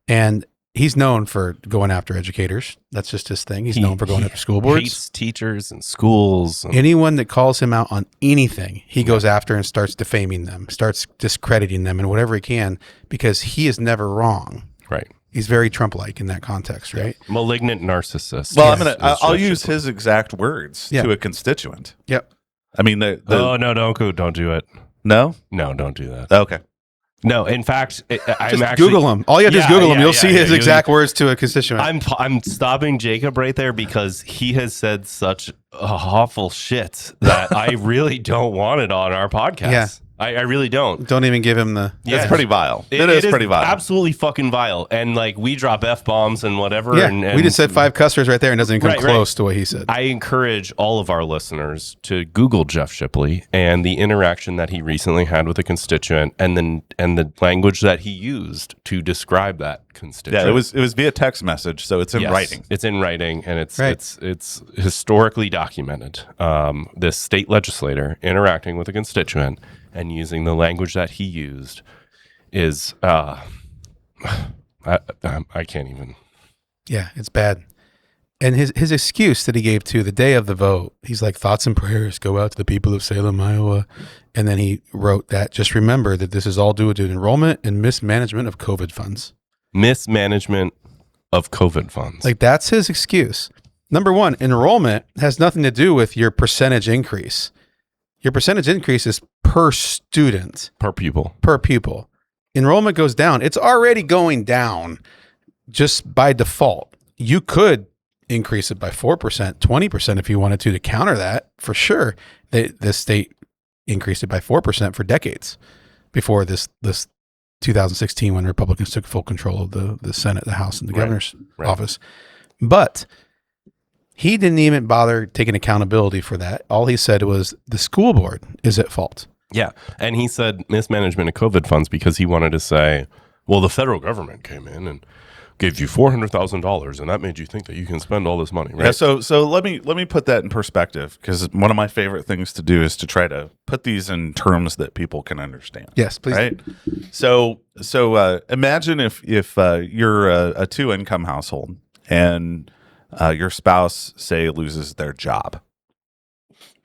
and he's known for going after educators. That's just his thing. He's known for going after school boards. Hates teachers and schools. And Anyone that calls him out on anything, he goes after and starts defaming them, starts discrediting them and whatever he can, because he is never wrong. right. He's very Trump-like in that context, right? Malignant narcissist. Well, I'll Jeff use Shipley. his exact words Yeah. to a constituent. Yep. I mean, Oh no, don't do it. no? No, don't do that. Okay. No, in fact, I'm Just actually Google him. All you have to do is Yeah, Google him. yeah, You'll yeah, see yeah. his exact words to a constituent. I'm stopping Jacob right there because he has said such awful shit that I really don't want it on our podcast. Yeah. I really don't. Don't even give him the... Yeah. It's pretty vile. It is pretty vile. Absolutely fucking vile. And like we drop F-bombs and whatever. Yeah, and we just said 5 cuss words right there and doesn't even come Right, right. close to what he said. I encourage all of our listeners to Google Jeff Shipley and the interaction that he recently had with a constituent, and the language that he used to describe that constituent. Yeah, it was via text message, so it's in Yes, writing. It's in writing, and it's Right. it's historically documented. This state legislator interacting with a constituent and using the language that he used is I can't even. Yeah, it's bad. And his excuse that he gave to the day of the vote, he's like, thoughts and prayers go out to the people of Salem, Iowa. And then he wrote that, just remember that this is all due to enrollment and mismanagement of COVID funds. Mismanagement of COVID funds. Like, that's his excuse. Number one, enrollment has nothing to do with your percentage increase. Your percentage increase is per student, per pupil. per pupil. Enrollment goes down. It's already going down just by default. You could increase it by 4%, 20% if you wanted to counter that, for sure. The state increased it by 4% for decades before this 2016 when Republicans took full control of the Senate, the House, and the Right, governor's right. office. But he didn't even bother taking accountability for that. All he said was the school board is at fault. Yeah. And he said mismanagement of COVID funds because he wanted to say, well, the federal government came in and gave you $400,000 and that made you think that you can spend all this money, right? Yeah, so let me put that in perspective, because one of my favorite things to do is to try to put these in terms that people can understand. Yes, please. Right. So imagine if you're a 2-income household and your spouse, say, loses their job,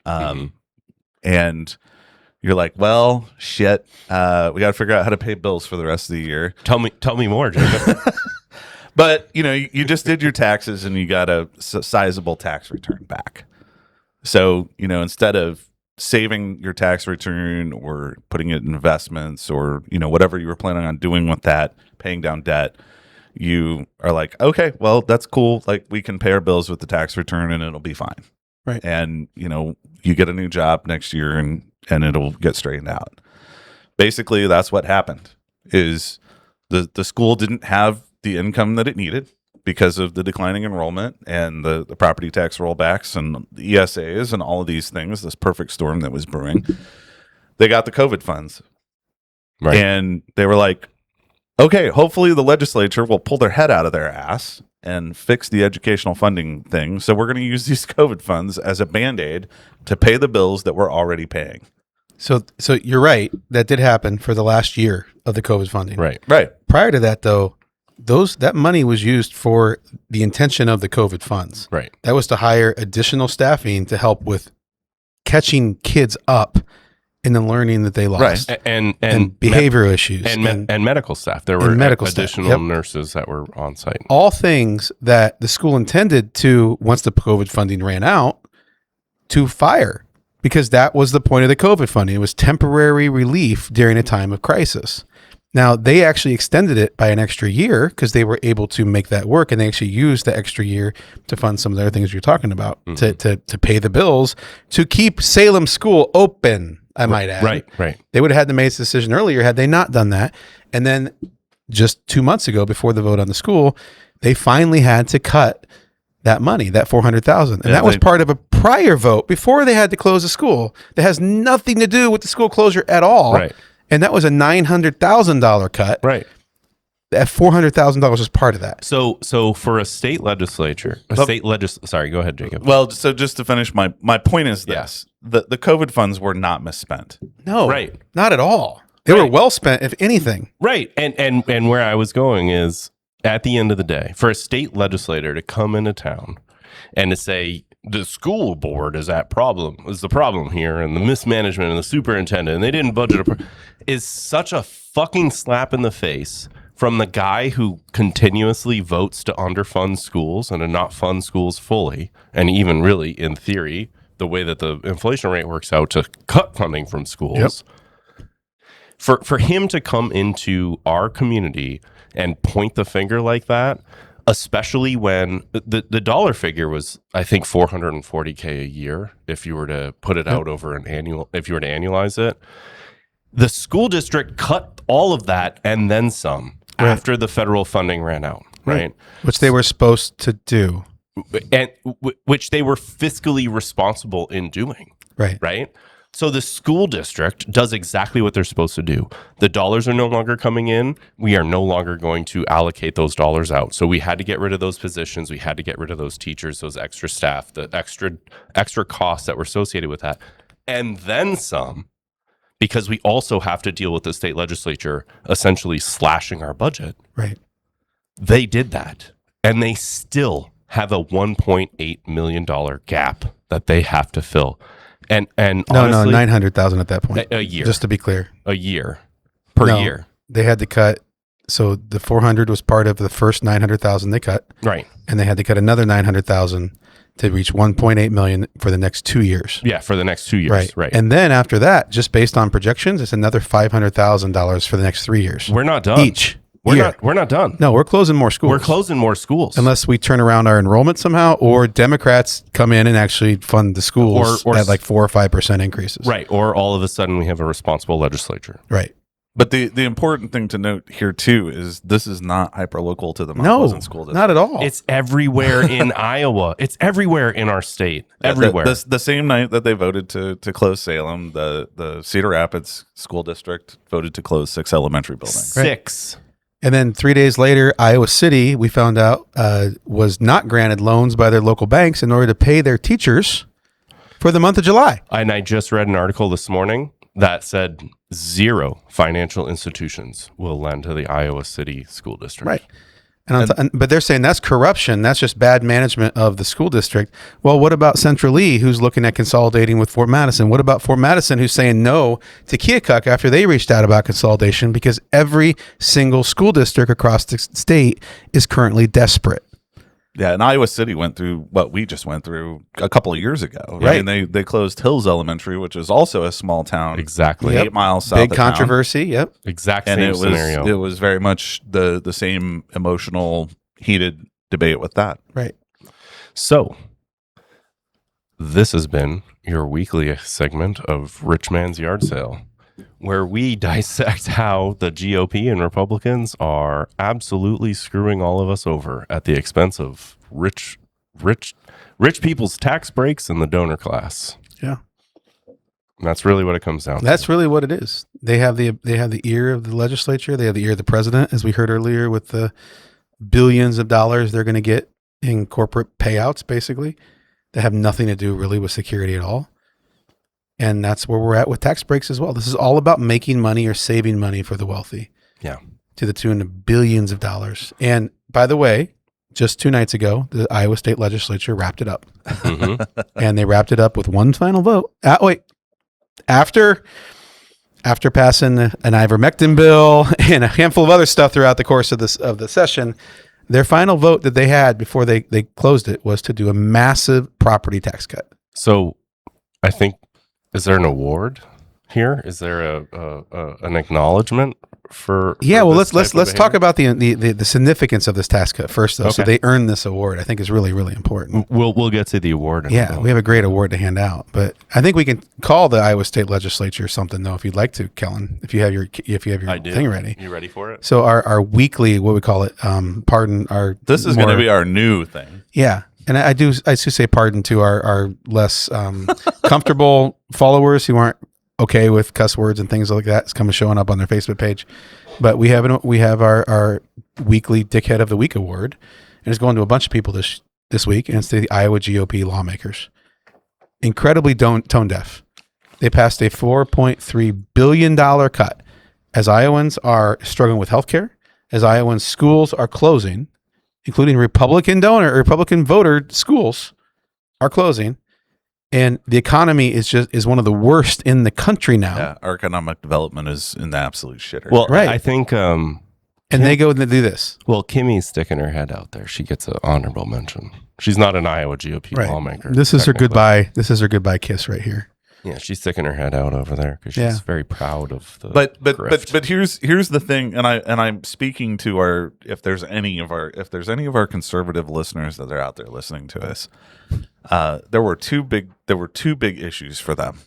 and you're like, well, shit, we got to figure out how to pay bills for the rest of the year. Tell me more, Jacob. But you just did your taxes and you got a sizable tax return back. So instead of saving your tax return or putting it in investments or whatever you were planning on doing with that, paying down debt, you are like, okay, well, that's cool. Like, we can pay our bills with the tax return and it'll be fine. Right. And you get a new job next year and it'll get straightened out. Basically, that's what happened. Is the school didn't have the income that it needed because of the declining enrollment and the property tax rollbacks and the ESAs and all of these things, this perfect storm that was brewing. They got the COVID funds. Right. And they were like, okay, hopefully the legislature will pull their head out of their ass and fix the educational funding thing. So we're going to use these COVID funds as a Band-Aid to pay the bills that we're already paying. So you're right. That did happen for the last year of the COVID funding. Right. Right. Prior to that, though, that money was used for the intention of the COVID funds. Right. That was to hire additional staffing to help with catching kids up in the learning that they lost. Right. And behavioral issues. and medical staff. There were medical staff, additional yep. nurses that were on site. all things that the school intended to, once the COVID funding ran out, to fire, because that was the point of the COVID funding. It was temporary relief during a time of crisis. Now, they actually extended it by an extra year because they were able to make that work, and they actually used the extra year to fund some of the other things you're talking about, to pay the bills, to keep Salem School open, I might add. Right. They would have had to make this decision earlier had they not done that. And then just 2 months ago, before the vote on the school, they finally had to cut that money, that $400,000. And that was part of a prior vote before they had to close the school that has nothing to do with the school closure at all. Right. And that was a $900,000 cut. Right. That $400,000 was part of that. So for a state legislature, sorry, go ahead, Jacob. Well, so just to finish, my point is this. The COVID funds were not misspent. No, Right. Not at all. They were well spent, if anything. Right. And where I was going is at the end of the day, for a state legislator to come into town and to say the school board is the problem here, and the mismanagement and the superintendent, and they didn't budget is such a fucking slap in the face from the guy who continuously votes to underfund schools and to not fund schools fully, and even really in theory, the way that the inflation rate works out, to cut funding from schools. Yep. For him to come into our community and point the finger like that, especially when the dollar figure was, I think, $440K a year if you were to put it out over if you were to annualize it. The school district cut all of that and then some after the federal funding ran out, right? Which they were supposed to do. And which they were fiscally responsible in doing. Right. So the school district does exactly what they're supposed to do. The dollars are no longer coming in. We are no longer going to allocate those dollars out. So we had to get rid of those positions. We had to get rid of those teachers, those extra staff, the extra costs that were associated with that. And then some, because we also have to deal with the state legislature essentially slashing our budget. Right. They did that. And they still have a $1.8 million gap that they have to fill. And honestly, 900,000 at that point. A year. Just to be clear. A year. Per year. They had to cut. So the 400 was part of the first 900,000 they cut. Right. And they had to cut another 900,000 to reach 1.8 million for the next 2 years. Yeah, for the next 2 years. Right. And then after that, just based on projections, it's another $500,000 for the next 3 years. We're not done. Each. We're not done. No, we're closing more schools. We're closing more schools. Unless we turn around our enrollment somehow, or Democrats come in and actually fund the schools or at like 4 or 5% increases. Right. Or all of a sudden we have a responsible legislature. Right. But the important thing to note here too is this is not hyperlocal to the Mount Pleasant School District. Not at all. It's everywhere in Iowa. It's everywhere in our state. Everywhere. The same night that they voted to close Salem, the Cedar Rapids School District voted to close 6 elementary buildings. 6. And then 3 days later, Iowa City, we found out, was not granted loans by their local banks in order to pay their teachers for the month of July. And I just read an article this morning that said 0 financial institutions will lend to the Iowa City School District. Right. But they're saying that's corruption. That's just bad management of the school district. Well, what about Central Lee, who's looking at consolidating with Fort Madison? What about Fort Madison, who's saying no to Keokuk after they reached out about consolidation, because every single school district across the state is currently desperate? Yeah, and Iowa City went through what we just went through a couple of years ago. Right. And they closed Hills Elementary, which is also a small town. Exactly. 8 miles south Big of town. controversy. Yep. Exact And same scenario. It was very much the same emotional, heated debate with that. Right. So, this has been your weekly segment of Rich Man's Yard Sale, where we dissect how the GOP and Republicans are absolutely screwing all of us over at the expense of rich people's tax breaks and the donor class. Yeah. And that's really what it comes down to. That's really what it is. They have the ear of the legislature. They have the ear of the president, as we heard earlier, with the billions of dollars they're going to get in corporate payouts, basically, that have nothing to do really with security at all. And that's where we're at with tax breaks as well. This is all about making money or saving money for the wealthy. Yeah. To the tune of billions of dollars. And by the way, just 2 nights ago, the Iowa State Legislature wrapped it up. Mm-hmm. And they wrapped it up with one final vote. After passing an ivermectin bill and a handful of other stuff throughout the course of the session, their final vote that they had before they closed it was to do a massive property tax cut. So I think, is there an award here? Is there an acknowledgement for? Yeah, for well, this let's type of talk behavior? about the significance of this tax cut first, though. Okay. So they earned this award. I think is really, really important. We'll get to the award. Yeah, we have a great award to hand out, but I think we can call the Iowa State Legislature something, though, if you'd like to, Kellen. If you have your I do. thing ready. You ready for it? So our weekly, what we call it, pardon our. This is going to be our new thing. Yeah. And I do say pardon to our less comfortable followers who aren't okay with cuss words and things like that. It's coming showing up on their Facebook page. But we have our weekly Dickhead of the Week award, and it's going to a bunch of people this week, and it's to the Iowa GOP lawmakers. Incredibly tone deaf. They passed a $4.3 billion cut as Iowans are struggling with healthcare, as Iowans schools are closing, including Republican voter schools are closing, and the economy is one of the worst in the country now. Yeah, our economic development is in the absolute shitter. Well, Right. I think. And they go and they do this. Well, Kimmy's sticking her head out there. She gets an honorable mention. She's not an Iowa GOP Right. lawmaker. This is her technically. goodbye. This is her goodbye kiss right here. Yeah, she's sticking her head out over there because she's Yeah. very proud of the. but grift. here's the thing, and I'm speaking to our if there's any of our conservative listeners that are out there listening to us, there were two big issues for them.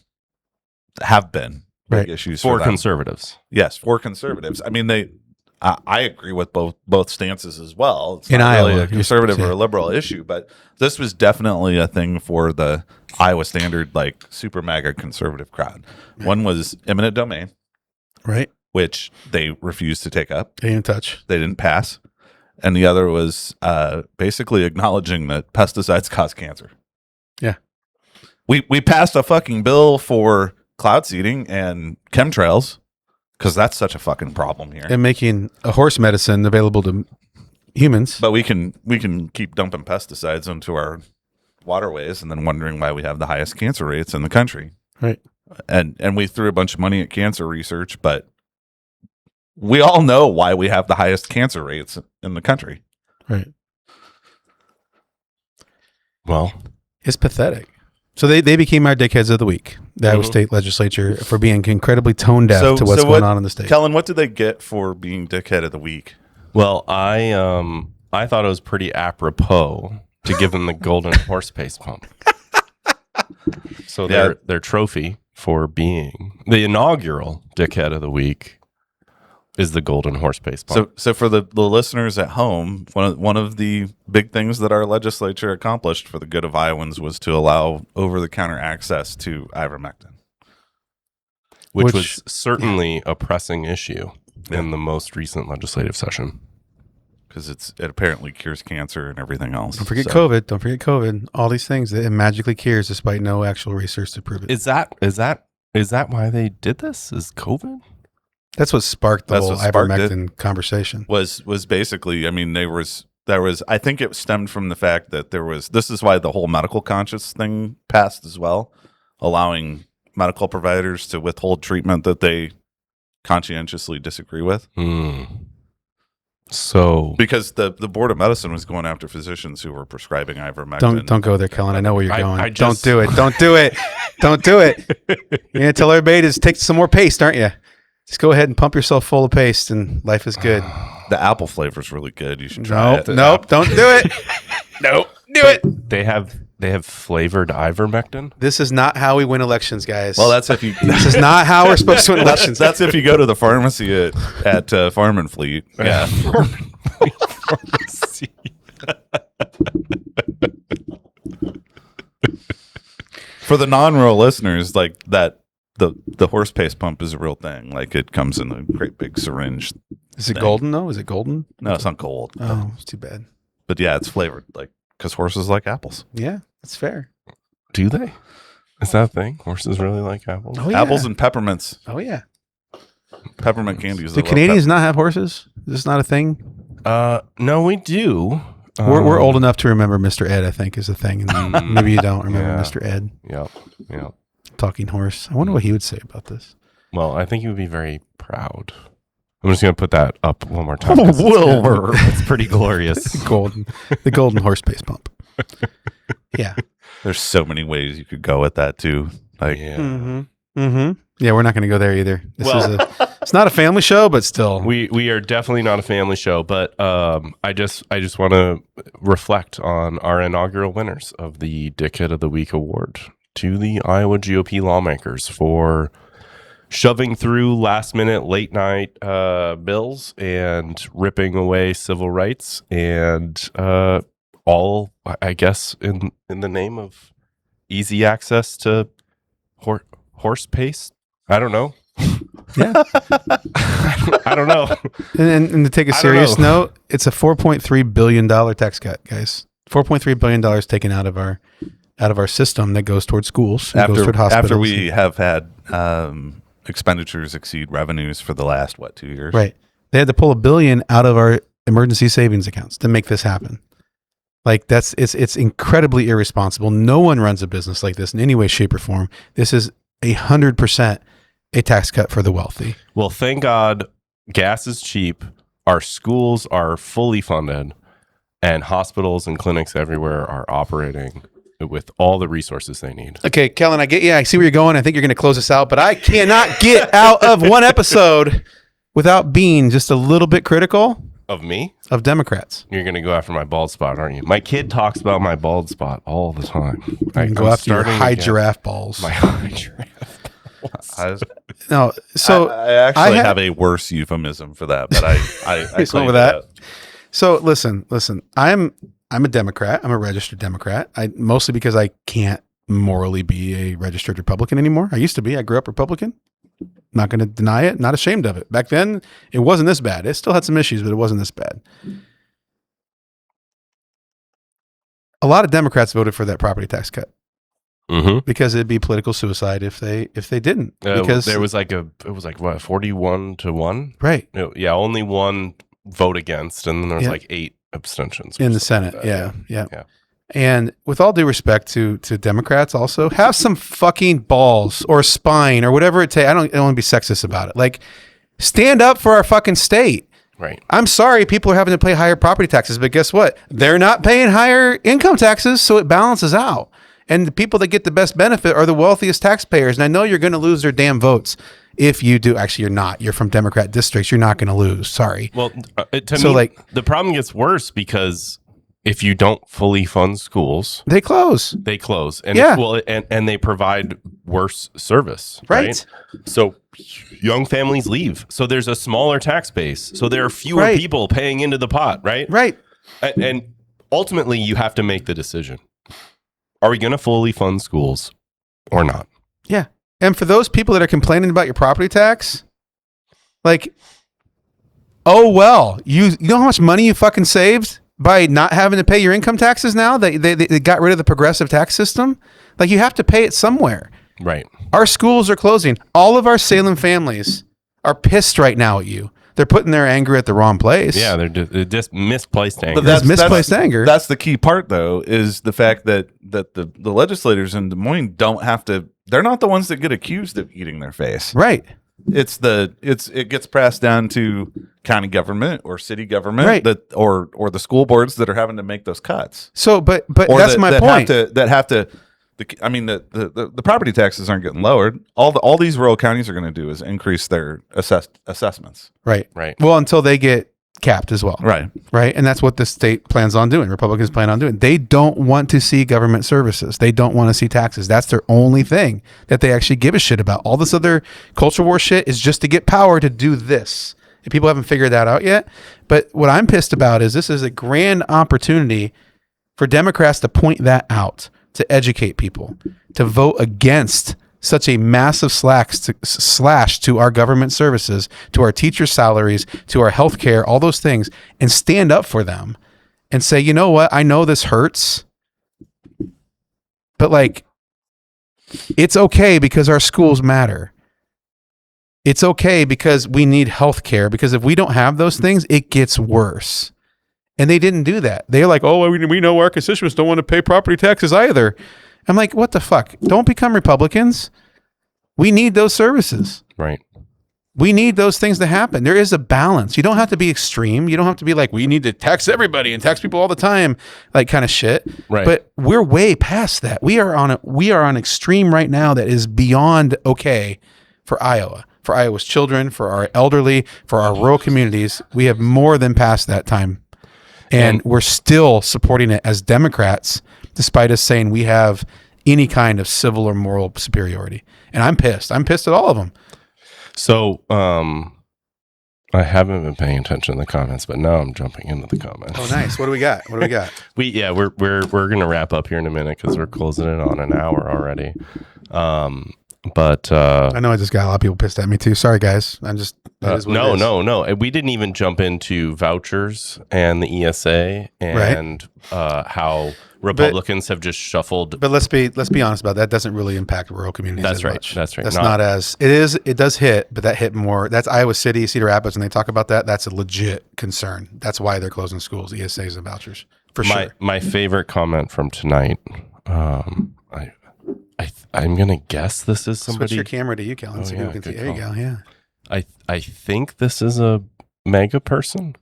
Have been big Right. issues for for them. conservatives. Yes, for conservatives. I mean, I agree with both stances as well. It's In not really Iowa, a conservative yeah. or a liberal issue, but this was definitely a thing for the Iowa Standard, like super MAGA conservative crowd. One was eminent domain, Right? which they refused to take up. They didn't touch. They didn't pass. And the other was basically acknowledging that pesticides cause cancer. Yeah. We passed a fucking bill for cloud seeding and chemtrails because that's such a fucking problem here. And making a horse medicine available to humans. But we can keep dumping pesticides into our waterways and then wondering why we have the highest cancer rates in the country. Right. And we threw a bunch of money at cancer research, but we all know why we have the highest cancer rates in the country. Right. Well, It's pathetic. So they became our dickheads of the week, the Iowa State Legislature, for being incredibly tone deaf to what's going on in the state. Kellen, what did they get for being dickhead of the week? well, I thought it was pretty apropos to give them the golden horse pace pump. So Yeah. their trophy for being the inaugural dickhead of the week is the golden horse pace pump. So for the listeners at home, one of the big things that our legislature accomplished for the good of Iowans was to allow over-the-counter access to ivermectin. which was certainly a pressing issue in the most recent legislative session. Because it apparently cures cancer and everything else. Don't forget So- COVID. Don't forget COVID. All these things that it magically cures despite no actual research to prove it. Is that why they did this? Is COVID? That's what sparked the That's whole what sparked ivermectin conversation. was basically, I mean, there was I think it stemmed from the fact that this is why the whole medical conscious thing passed as well, allowing medical providers to withhold treatment that they conscientiously disagree with. So Because the Board of Medicine was going after physicians who were prescribing ivermectin. Don't go there, Kellen. I know where you're going. I Don't just- do it. Don't do it. Don't do it. You're gonna tell everybody to take some more paste, aren't you? Just go ahead and pump yourself full of paste, and life is good. The apple flavor is really good. You should try Nope, it. nope, don't do it. Nope, do it. they have flavored ivermectin. This is not how we win elections, guys. Well, that's if you. this is not how we're supposed to win elections. That's if you go to the pharmacy at Farm and Fleet. Yeah. For the non-rural listeners, like that, the horse paste pump is a real thing. Like it comes in a great big syringe. Is it golden though? Is it golden? No, it's not gold. Oh, it's too bad. But yeah, it's flavored like because horses like apples. Yeah, that's fair. Do they? Is that a thing? Horses really like apples? Oh yeah. Apples and peppermints. Oh yeah. Peppermint candies. Do Canadians not have horses? Is this not a thing? No, we do. We're old enough to remember Mr. Ed, I think, is a thing. And maybe you don't remember Yeah. Mr. Ed, Yep. talking horse. I wonder what he would say about this. Well, I think he would be very proud. I'm just gonna put that up one more time. Oh, 'cause Wilbur. it's pretty glorious. The golden horse pace pump. Yeah. There's so many ways you could go with that too. Like Yeah. Mm-hmm. Yeah, we're not going to go there either. Well- It's not a family show, but still. We are definitely not a family show, but I just want to reflect on our inaugural winners of the Dickhead of the Week award to the Iowa GOP lawmakers for shoving through last minute late night bills and ripping away civil rights and all, I guess, in the name of easy access to horse paste. I don't know. Yeah. I don't know. And to take a I don't serious know. note, it's a $4.3 billion tax cut, guys. $4.3 billion taken out of our system that goes towards schools, and goes toward hospitals. after we have had expenditures exceed revenues for the last 2 years. Right. They had to pull $1 billion out of our emergency savings accounts to make this happen. Like it's incredibly irresponsible. No one runs a business like this in any way, shape, or form. This is 100% a tax cut for the wealthy. Well, thank God gas is cheap. Our schools are fully funded, and hospitals and clinics everywhere are operating with all the resources they need. Okay, Kellen, I see where you're going. I think you're going to close this out, but I cannot get out of one episode without being just a little bit critical Of me? of Democrats. You're going to go after my bald spot, aren't you? My kid talks about my bald spot all the time. You can go after your high giraffe balls. My high giraffe. No, so I actually I have a worse euphemism for that, but I What's wrong claim with that? So listen. I'm a Democrat. I'm a registered Democrat. Mostly because I can't morally be a registered Republican anymore. I used to be. I grew up Republican. Not going to deny it. Not ashamed of it. Back then, it wasn't this bad. It still had some issues, but it wasn't this bad. A lot of Democrats voted for that property tax cut Mm-hmm. because it'd be political suicide if they didn't. Because there was it was like what, 41-1? right Yeah, only one vote against, and then there was Yeah. like 8 abstentions or in the something Senate. like that. Yeah. And with all due respect to Democrats, also have some fucking balls or spine or whatever it takes. I don't want to be sexist about it. Like, stand up for our fucking state. Right. I'm sorry, people are having to pay higher property taxes, but guess what? They're not paying higher income taxes, so it balances out. And the people that get the best benefit are the wealthiest taxpayers. And I know you're going to lose their damn votes if you do. Actually, you're not. You're from Democrat districts. You're not going to lose. Sorry. Well, to So, me, like- the problem gets worse because if you don't fully fund schools, They close. they close, and Yeah. and they provide worse service. Right. So young families leave. So there's a smaller tax base. So there are fewer Right. people paying into the pot. Right. Right. And ultimately, you have to make the decision: are we going to fully fund schools or not? Yeah. And for those people that are complaining about your property tax, like, oh, well, you know how much money you fucking saved by not having to pay your income taxes now that they got rid of the progressive tax system? Like, you have to pay it somewhere. Right. Our schools are closing. All of our Salem families are pissed right now at you. They're putting their anger at the wrong place. Yeah, they're just misplaced anger. But That's misplaced anger. That's the key part, though, is the fact that the legislators in Des Moines don't have to. They're not the ones that get accused of eating their face. Right. It gets passed down to county government or city government, Right. or the school boards that are having to make those cuts. So, but Or that's that, my that point. Have to. The property taxes aren't getting lowered. All these rural counties are going to do is increase their assessments. Right. Right. Well, until they get capped as well. Right. Right. And that's what the state plans on doing. Republicans plan on doing. They don't want to see government services. They don't want to see taxes. That's their only thing that they actually give a shit about. All this other culture war shit is just to get power to do this. And people haven't figured that out yet. But what I'm pissed about is this is a grand opportunity for Democrats to point that out, to educate people, to vote against such a massive slash to our government services, to our teacher salaries, to our health care, all those things, and stand up for them and say, you know what? I know this hurts, but like, it's okay because our schools matter. It's okay because we need health care, because if we don't have those things, it gets worse. And they didn't do that. They're like, oh, we know our constituents don't want to pay property taxes either. I'm like, what the fuck? Don't become Republicans. We need those services. Right. We need those things to happen. There is a balance. You don't have to be extreme. You don't have to be like, we need to tax everybody and tax people all the time, like kind of shit. Right. But we're way past that. We are on extreme right now that is beyond okay for Iowa, for Iowa's children, for our elderly, for our rural communities. We have more than passed that time. And we're still supporting it as Democrats, despite us saying we have any kind of civil or moral superiority. And I'm pissed. I'm pissed at all of them. So, I haven't been paying attention to the comments, but now I'm jumping into the comments. Oh, nice. What do we got? We're gonna wrap up here in a minute because we're closing it on an hour already. But I know I just got a lot of people pissed at me too. Sorry, guys. I'm just that is what it is. no. We didn't even jump into vouchers and the ESA and how Republicans have just shuffled. But let's be honest about that. Doesn't really impact rural communities. That's as right. much. That's right. That's not as it is. It does hit, but that hit more. That's Iowa City, Cedar Rapids, and they talk about that. That's a legit concern. That's why they're closing schools, ESAs, and vouchers for sure. My favorite comment from tonight. I'm gonna guess this is somebody. Switch your camera to you, Kellen, so people can see. There you go. Yeah. I think this is a mega person.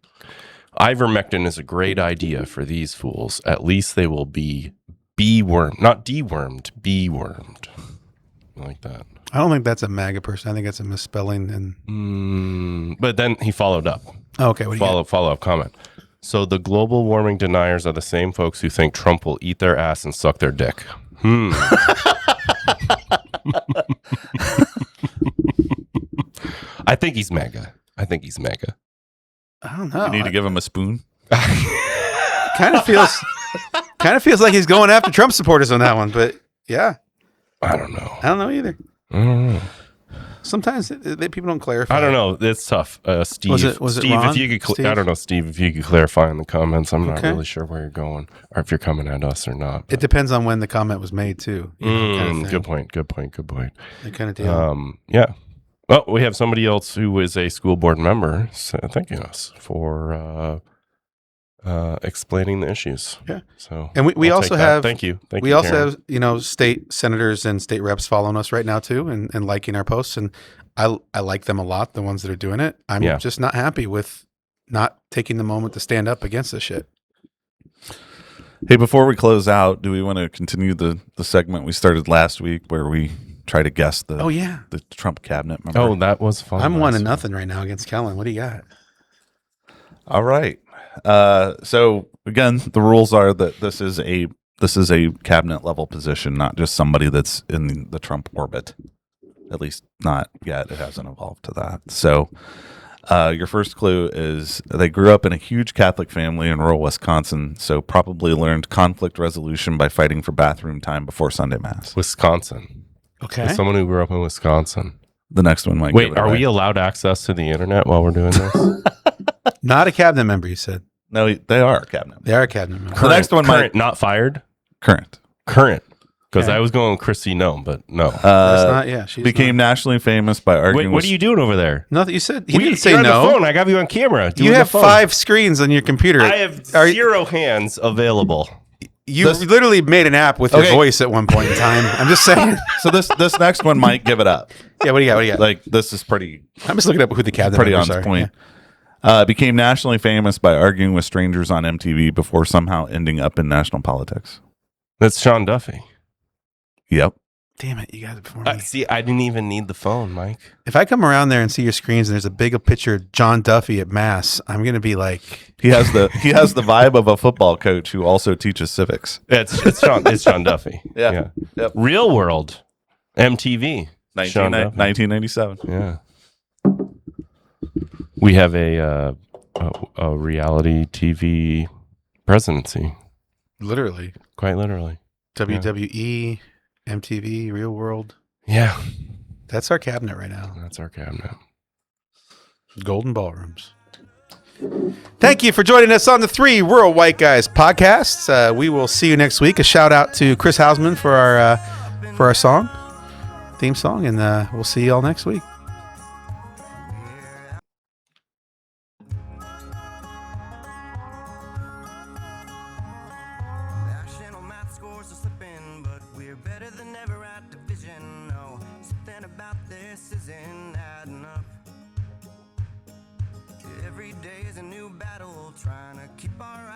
Ivermectin is a great idea for these fools. At least they will be wormed, not dewormed, wormed. Like that. I don't think that's a MAGA person. I think that's a misspelling. And But then he followed up. okay, what do you got? Follow up comment. So the global warming deniers are the same folks who think Trump will eat their ass and suck their dick. I think he's mega. I don't know. You need to give him a spoon. Kind of feels like he's going after Trump supporters on that one, but yeah, I don't know. I don't know either. I don't know. Sometimes people don't clarify. I don't know. It's tough. Steve, Was it Steve, Ron? if you could, Steve? I don't know, Steve, if you could clarify in the comments. I'm not Okay. really sure where you're going or if you're coming at us or not. It depends on when the comment was made too. Kind of Good point. Good Kind of deal. Yeah. Well, we have somebody else who is a school board member thanking us for explaining the issues. Yeah. So, And we I'll also take that. have- Thank you. We you, also Karen. have, state senators and state reps following us right now too, and liking our posts. And I like them a lot, the ones that are doing it. I'm Yeah. just not happy with not taking the moment to stand up against this shit. Hey, before we close out, do we want to continue the segment we started last week where we try to guess the Oh yeah, the Trump cabinet member? Oh, that was fun. I'm last 1-0 right now against Kellen. What do you got? All right. So again, the rules are that this is a cabinet level position, not just somebody that's in the Trump orbit. At least not yet. It hasn't evolved to that. So your first clue is they grew up in a huge Catholic family in rural Wisconsin, so probably learned conflict resolution by fighting for bathroom time before Sunday Mass. Wisconsin. Okay. As someone who grew up in Wisconsin. The next one might give Wait, it are away. we allowed access to the internet while we're doing this? Not a cabinet member, you said. No, they are a cabinet. They are a cabinet member. The next one current, not fired. current. Because Okay. I was going with Chrissy, no, but no. That's not. Yeah, she's Became nationally famous by arguing Wait, what with are you doing over there? not. No, you said he didn't You're say on the no. phone. I got you on camera. You doing the have phone. 5 screens on your computer. I have Are you- 0 hands available. You This- literally made an app with your Okay. voice at one point in time. I'm just saying. So this next one might give it up. Yeah, what do you got? What do you got? Like this is pretty I'm just looking up who the cabinet pretty members on are. point. Became nationally famous by arguing with strangers on MTV before somehow ending up in national politics. That's Sean Duffy. Yep. Damn it, you got it before me. See, I didn't even need the phone, Mike. If I come around there and see your screens and there's a big picture of John Duffy at Mass, I'm gonna be like, He has the vibe of a football coach who also teaches civics. It's Sean Duffy. Yeah. Yep. Real World, MTV. Sean Duffy. 1997. Yeah. We have a reality TV presidency, literally quite literally. WWE, MTV, Real World. Yeah, That's our cabinet right now. that's our cabinet. Golden ballrooms. Thank you for joining us on the 3 Rural White Guys podcast. We will see you next week. A shout out to Chris Housman for our theme song, and we'll see you all next week. National math scores are slipping, but we're better than ever at division. No, something about this isn't adding up. Every day is a new battle, trying to keep our eyes